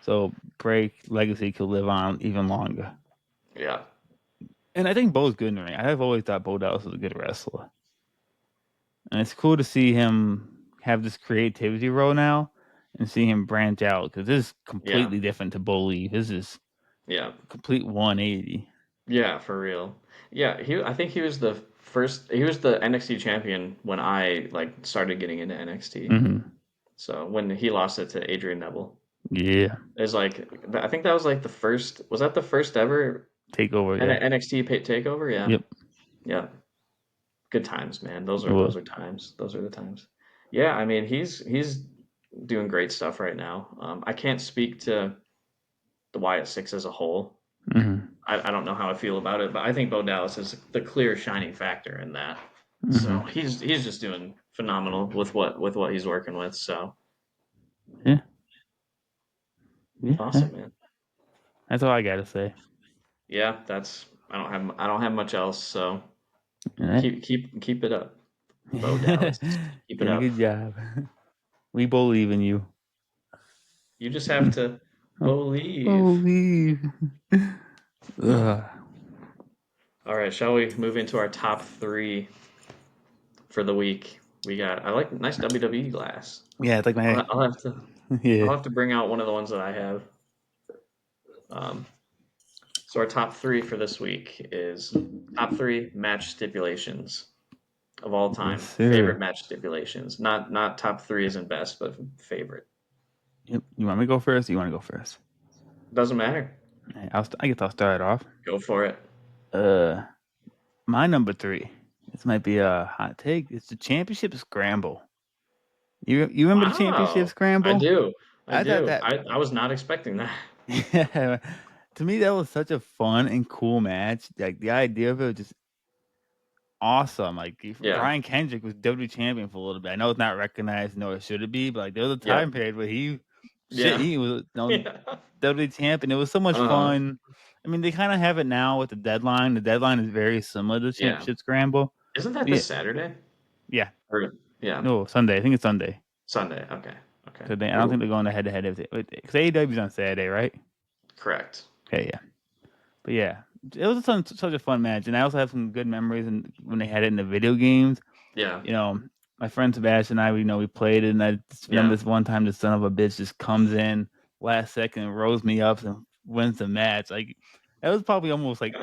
so Bray legacy could live on even longer. Yeah. And I think Bo's good in the ring. I have always thought Bo Dallas was a good wrestler, and it's cool to see him have this creativity role now, and see him branch out because this is Yeah. completely different to Bo Lee. This is Yeah. a complete 180. Yeah. For real. Yeah. I think he was the first. He was the NXT champion when I like started getting into NXT. Hmm. So when he lost it to Adrian Neville, Yeah, is like I think that was like the first. Was that the first ever take over. Yeah, NXT takeover? Yeah. yep, Yeah. Good times, man. Those it are was. those are times. Those are the times. Yeah, I mean he's doing great stuff right now. I can't speak to the Wyatt Six as a whole. Hmm. I don't know how I feel about it, but I think Bo Dallas is the clear shining factor in that. So Hmm. he's just doing phenomenal with what he's working with. So Yeah, yeah. awesome, man. That's all I gotta say. Yeah, that's I don't have much else. So All right. keep it up, Bo Dallas. Keep it Did a up. good job. We believe in you. You just have to Oh, believe. believe. Ugh. All right, shall we move into our top three for the week? We got I like nice WWE glass. Yeah, it's like my I'll have to yeah. bring out one of the ones that I have. Um, so our top three for this week is top three match stipulations of all Yes, time. Favorite sir. match stipulations, not top three isn't best, but favorite. Yep. You want me to go first? Or you want to go first? Doesn't matter. Hey, I guess I'll start off. Go for it. Uh, my number three. This might be a hot take. It's the championship scramble. You remember the championship Wow, I scramble? do. I I thought do. that. I was not expecting that. Yeah, to me that was such a fun and cool match. Like the idea of it was just awesome. Like Yeah. Brian Kendrick was WWE champion for a little bit. I know it's not recognized, nor should it be, but like there was a Yep. time period where Yeah. he was Yeah. WWE champion. It was so much Uh-huh. fun. I mean, they kind of have it now with the deadline. The deadline is very similar to the Yeah. championship scramble. Isn't that But this Saturday? yeah, Or yeah, no Sunday. I think it's Sunday. Sunday. Okay. Okay. Cause I don't think Ooh, they're going to head to head because AEW's on Saturday, right? correct. Okay, yeah. But yeah, it was such a fun match, and I also have some good memories and when they had it in the video games. Yeah. You know, my friend Sebastian and I, we played it, and I just remember Yeah. this one time the son of a bitch just comes in last second and rolls me up and wins the match. Like that was probably almost like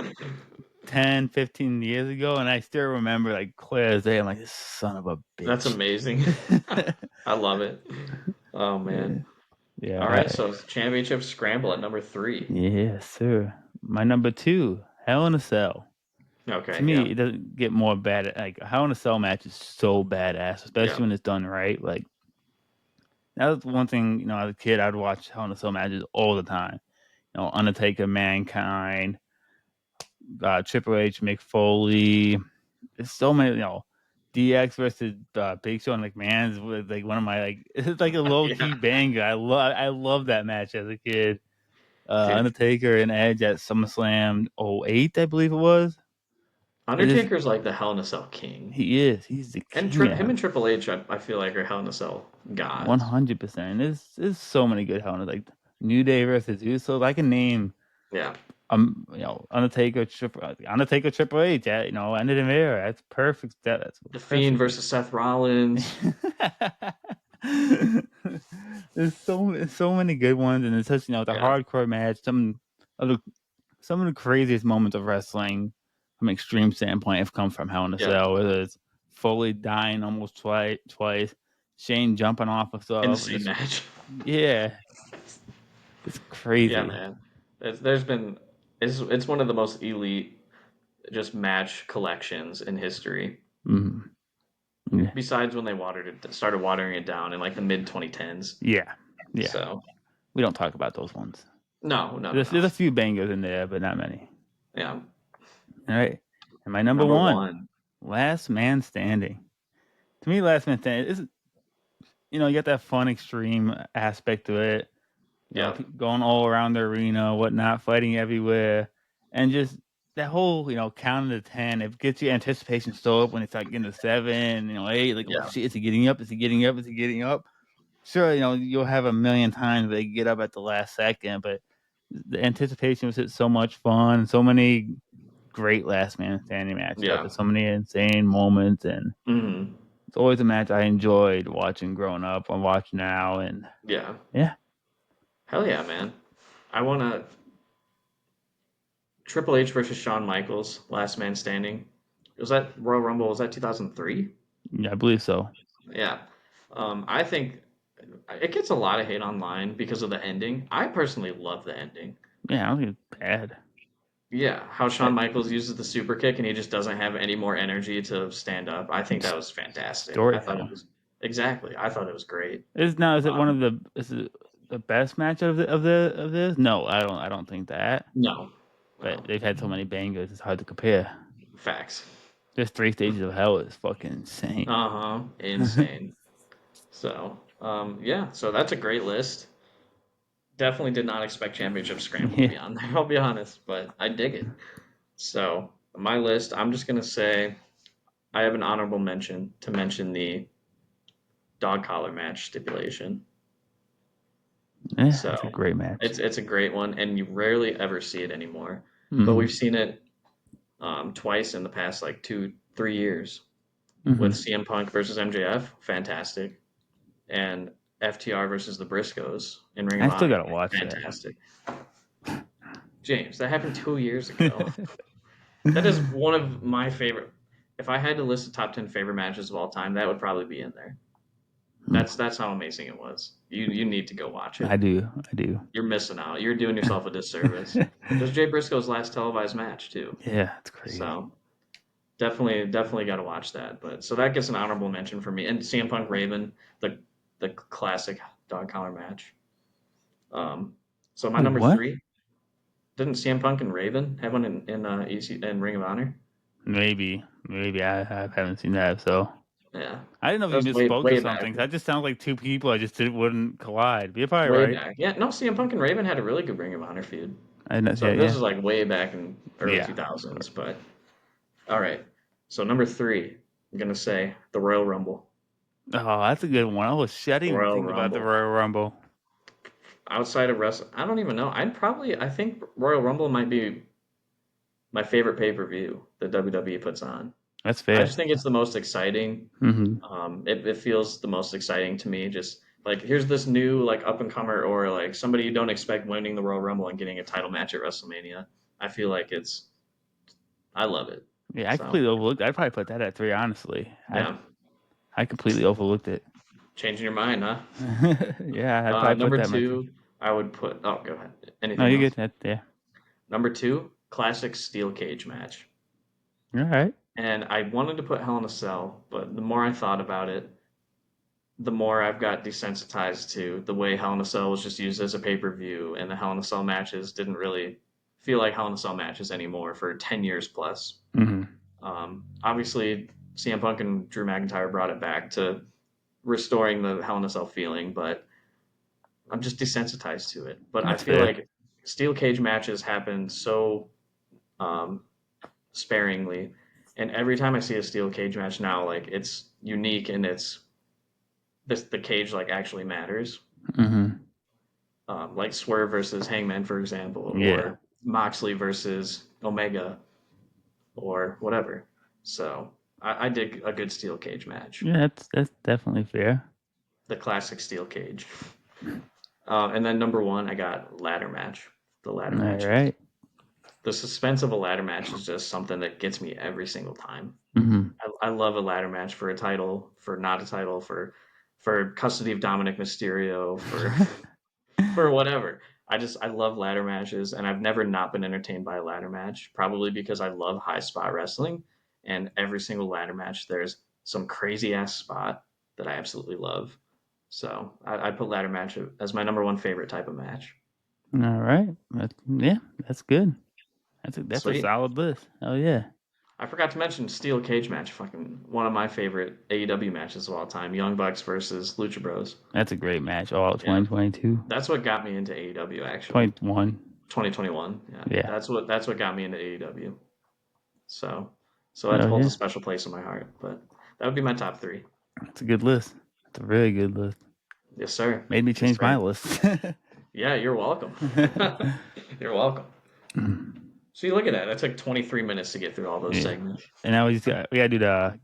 10, 15 years ago, and I still remember like clear as day. I'm like, this son of a That's bitch. amazing. I love it. Oh man. All Yeah, right, so championship scramble at number three. yes, sir. My number two, Hell in a Cell. To Okay, me, yeah, it doesn't get more bad. Like a Hell in a Cell match is so badass, yeah, especially when it's done right. Like that was one thing, as a kid, I'd watch Hell in a Cell matches all the time. Undertaker, Mankind, Triple H, Mick Foley. There's so many, DX versus Big Show and McMahon's was like one of my like it's like a low yeah, key banger. I love that match as a kid. dude. Undertaker and Edge at SummerSlam '08, I believe it was. It is Undertaker's like the Hell in a Cell king, he's the and king Him of and Triple H, I feel like are Hell in a Cell one gods. hundred percent. There's so many good Hell in like New Day versus Usos. I can name Yeah, Undertaker Triple H. End of the era. That's perfect. That's The Fiend perfect. versus Seth Rollins. There's so many good ones, and it's such the Yeah, hardcore match. Of the some of the craziest moments of wrestling from an extreme standpoint have come from Hell in a yeah, Cell. Whether it's Foley dying almost twice, Shane jumping off of stuff, insane just match. yeah, it's Yeah, crazy. man. There's been it's one of the most elite just match collections in history. Mhm. Yeah, Besides when they started watering it down in like the mid 2010s. yeah, yeah. So We don't talk about those ones. no, no, no, There's no. a few bangers in there, but not many. Yeah, All right, and my number number one, one. Last Man Standing. To me, Last Man Standing is you got that fun extreme aspect to it. Yeah, Going all around the arena, whatnot, fighting everywhere, and just that whole count to 10. It gets your anticipation so up when it's like getting to seven, 8. Like, oh yeah, shit, is he getting up? Is he getting up? Is he getting up? Sure, you'll have a million times they get up at the last second, but the anticipation was so much fun, so many great last man standing matches out yeah. there, so many insane moments, and Hmm. it's always a match I enjoyed watching growing up. I watch now, and Yeah. yeah, Hell yeah, man. I want to Triple H versus Shawn Michaels, Last Man Standing. Was that Royal Rumble? Was that 2003? yeah, I believe so. Yeah. I think it gets a lot of hate online because of the ending. I personally love the ending. Yeah, I don't think it's bad. Yeah, how Shawn That Michaels uses the super kick and he just doesn't have any more energy to stand up. I think that s- was fantastic. I thought it storytelling. was exactly. I thought it was great. Is it one Um, of the is it the best match of this? No, I don't think that. no, But no, they've had so many bangers, it's hard to compare. facts. This three stages of hell is fucking insane. Uh huh. Insane. So, yeah. So that's a great list. Definitely did not expect Championship Scramble to Yeah. be on there. I'll be honest, but I dig it. So my list, I'm just gonna say I have an honorable mention to mention the dog collar match stipulation. Yeah, So it's a great match. it's a great one, and you rarely ever see it anymore. But we've Hmm. seen it twice in the past like 2, 3 years with Hmm. CM Punk versus MJF, fantastic, and FTR versus the Briscoes in Ring of I still Honor, gotta watch that. fantastic. James, that happened 2 years ago. That is one of my favorite. If I had to list the top 10 favorite matches of all time, that would probably be in there. That's how amazing it was. You need to go watch it. I do. I do. You're missing out. You're doing yourself a disservice. It was Jay Briscoe's last televised match too. Yeah, it's crazy. So definitely got to watch that. But so that gets an honorable mention for me. And CM Punk Raven, the classic dog collar match. Um, so my Wait, number what? three, didn't CM Punk and Raven have one in Ring of Honor? Maybe I haven't seen that. So Yeah, I didn't know if that you was misspoke or way back. something. 'Cause that just sounds like two people. I just wouldn't collide. But you're probably Way right. back. Yeah, no, CM Punk and Raven had a really good Ring of Honor feud. I didn't. So Yeah, this yeah, is like way back in early yeah. 2000s. But all right. So number three, I'm gonna say the Royal Rumble. Oh, that's a good one. Oh shit! I didn't even Royal think about the Rumble. Royal Rumble. Outside of wrestling, I don't even know. I think Royal Rumble might be my favorite pay per view that WWE puts on. That's I fair. just think it's the most exciting. Hmm. It feels the most exciting to me. Just like here's this new like up and comer or like somebody you don't expect winning the Royal Rumble and getting a title match at WrestleMania. I feel like it's I love it. Yeah, I So completely overlooked. I'd probably put that at 3. Honestly, yeah, I completely overlooked it. changing your mind, huh? Yeah, I'd probably put Number that in my 3. two, I would put. Oh, go ahead. No, Anything you get else? that. Yeah. Number two, classic steel cage match. All right. And I wanted to put Hell in a Cell, but the more I thought about it, the more I've got desensitized to the way Hell in a Cell was just used as a pay per view, and the Hell in a Cell matches didn't really feel like Hell in a Cell matches anymore for 10 years plus. Hmm. Obviously, CM Punk and Drew McIntyre brought it back to restoring the Hell in a Cell feeling, but I'm just desensitized to it. But I That's feel fair. like steel cage matches happen so um, sparingly, and every time I see a steel cage match now, like it's unique and it's this the cage like actually matters. Hmm. Like Swerve versus Hangman, for example, Yeah. or Moxley versus Omega, or whatever. So I dig a good steel cage match, Yeah, that's definitely fair. the classic steel cage. And then number one, I got ladder match. The ladder All match. right. The suspense of a ladder match is just something that gets me every single time. Hmm. I love a ladder match for a title, for not a title, for custody of Dominic Mysterio, for for whatever. I love ladder matches, and I've never not been entertained by a ladder match. Probably because I love high spot wrestling, and every single ladder match there's some crazy ass spot that I absolutely love. So I put ladder match as my number one favorite type of match. All right. Yeah, that's good. That's a Sweet. solid list. Oh yeah, I forgot to mention steel cage match. Fucking one of my favorite AEW matches of all time. Young Bucks versus Lucha Bros. that's a great match. All Yeah, 2022, that's what got me into AEW actually. 21. 2021. Yeah, Yeah. that's what got me into AEW. So so that Oh holds a yeah, special place in my heart. But that would be my top three. that's a good list. That's a really good list. Yes, sir. Made me Yes, change my sir. list. Yeah, you're welcome. You're welcome. See, look at that. That took 23 minutes to get through all those Yeah. segments. And now we gotta do the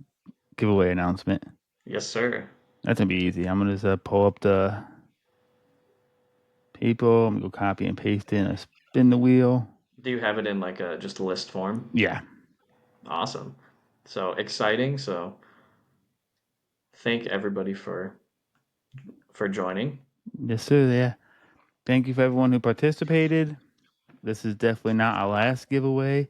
giveaway announcement. Yes, sir. That's gonna be easy. I'm gonna just pull up the people. I'm gonna go copy and paste it and spin the wheel. Do you have it in like a just a list form? Yeah. Awesome. So exciting. So thank everybody for joining. Yes, sir. Yeah. Thank you for everyone who participated. This is definitely not our last giveaway,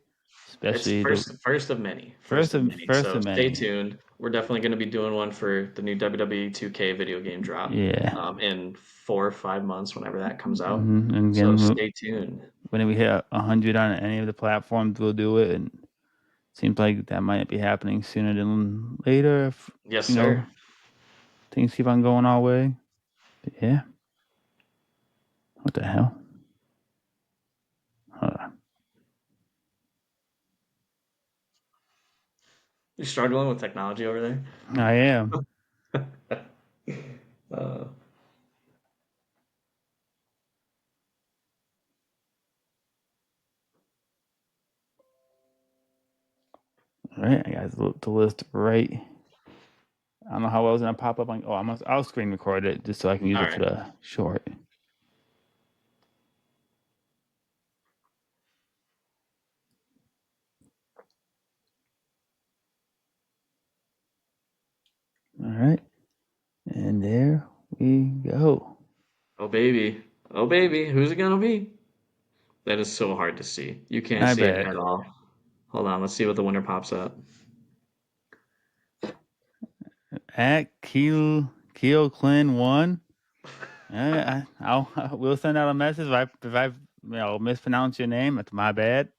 It's especially the first of many, first of many. first So of stay many. tuned. We're definitely going to be doing one for the new WWE 2K video game drop Yeah. in 4 or 5 months, whenever that comes out. And So again, stay tuned. when we hit 100 on any of the platforms, we'll do it. And seems like that might be happening sooner than later if, Yes, you know, sir. things keep on going our way. But yeah. What the hell? Hold on. You struggling with technology over there? I am. uh, All right. I got the list right. I don't know how well it's going to pop up on. Oh, I'll screen record it just so I can use all it for right. the short. All right. And there we go. Oh baby, oh baby, who's it gonna be? That is so hard to see. You can't I see it bet. at all. Hold on, let's see what the winner pops up. At Keel Clin 1. We'll send out a message if I've mispronounced your name. It's my bad.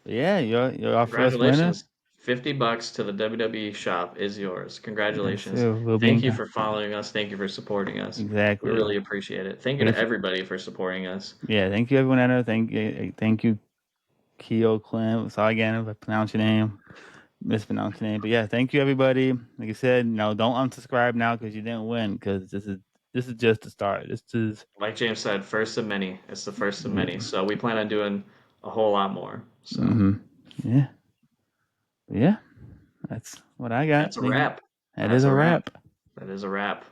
But yeah, you're our first winner. Congratulations. $50 to the WWE shop is yours. Yes, Congratulations. sir. We'll be Thank in you for following us. Thank you for supporting us. We exactly. really appreciate it. Thank you to Wait for, everybody for supporting us. yeah, thank you everyone. Anna. Thank you, Keo Clint. Sorry again if I pronounce your name, mispronounce your name. But yeah, thank you everybody. Like I said, no, don't unsubscribe now because you didn't win. Because this is just the start. This is Like James said, first of many. It's the first of many. yeah. So we plan on doing a whole lot more. So Mm-hmm. Yeah, yeah. That's what I got. that's a wrap. That is That's a a wrap. wrap. That is a wrap.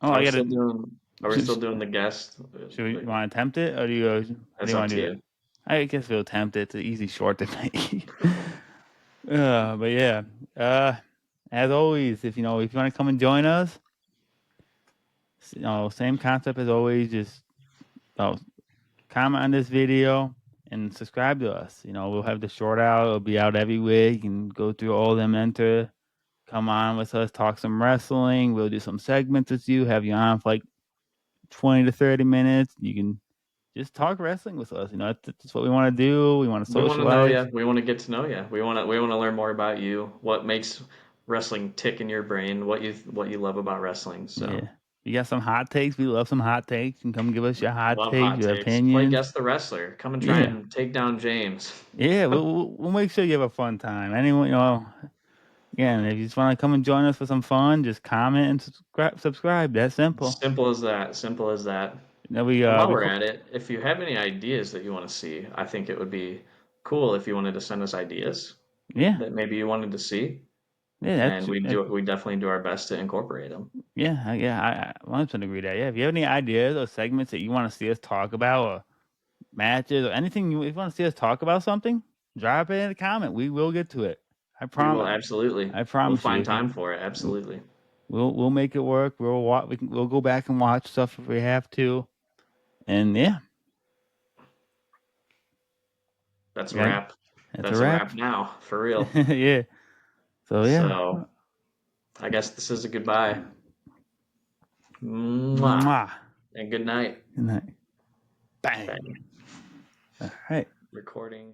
Oh, Are I we gotta. still doing? Are we still doing the guest? Should we you want to attempt it, or do you? How do That's you up want to to do it? you. I guess feel tempted. It's an easy short to make. But yeah, uh, as always, if you want to come and join us, same concept as always. Just uh, comment on this video and subscribe to us. We'll have the short out. It'll be out every week. You can go through all of them. Enter. Come on with us. Talk some wrestling. We'll do some segments with you. Have you on for like 20 to 30 minutes. You can just talk wrestling with us. That's what we want to do. We want to We want to know socialize. you. We want to get to know you. We want to learn more about you. What makes wrestling tick in your brain? What you love about wrestling. So Yeah. You got some hot takes. We love some hot takes. And come give us your hot love takes, hot your takes. Play opinions. guess the wrestler. Come and try Yeah. and take down James. Yeah. We'll make sure you have a fun time. Anyone, again, if you just want to come and join us for some fun, just comment and subscribe. That's simple. Simple as that. Simple as that. We, And while we, we're at it, if you have any ideas that you want to see, I think it would be cool if you wanted to send us ideas yeah. that maybe you wanted to see, Yeah. and we definitely do our best to incorporate them. Yeah. I 100% agree that. Yeah. If you have any ideas or segments that you want to see us talk about or matches or anything if you want to see us talk about something, drop it in a comment. We will get to it. I We will promise. absolutely. I We'll promise you. find If you, time for it. Absolutely. we'll make it work. We'll go back and watch stuff if we have to. And yeah, That's a yeah, wrap. that's a That's a wrap. wrap now, for real. Yeah. So yeah. So I guess this is a goodbye. Mwah. Mwah. And good night. Good night. Bang. Bang. All right. Recording.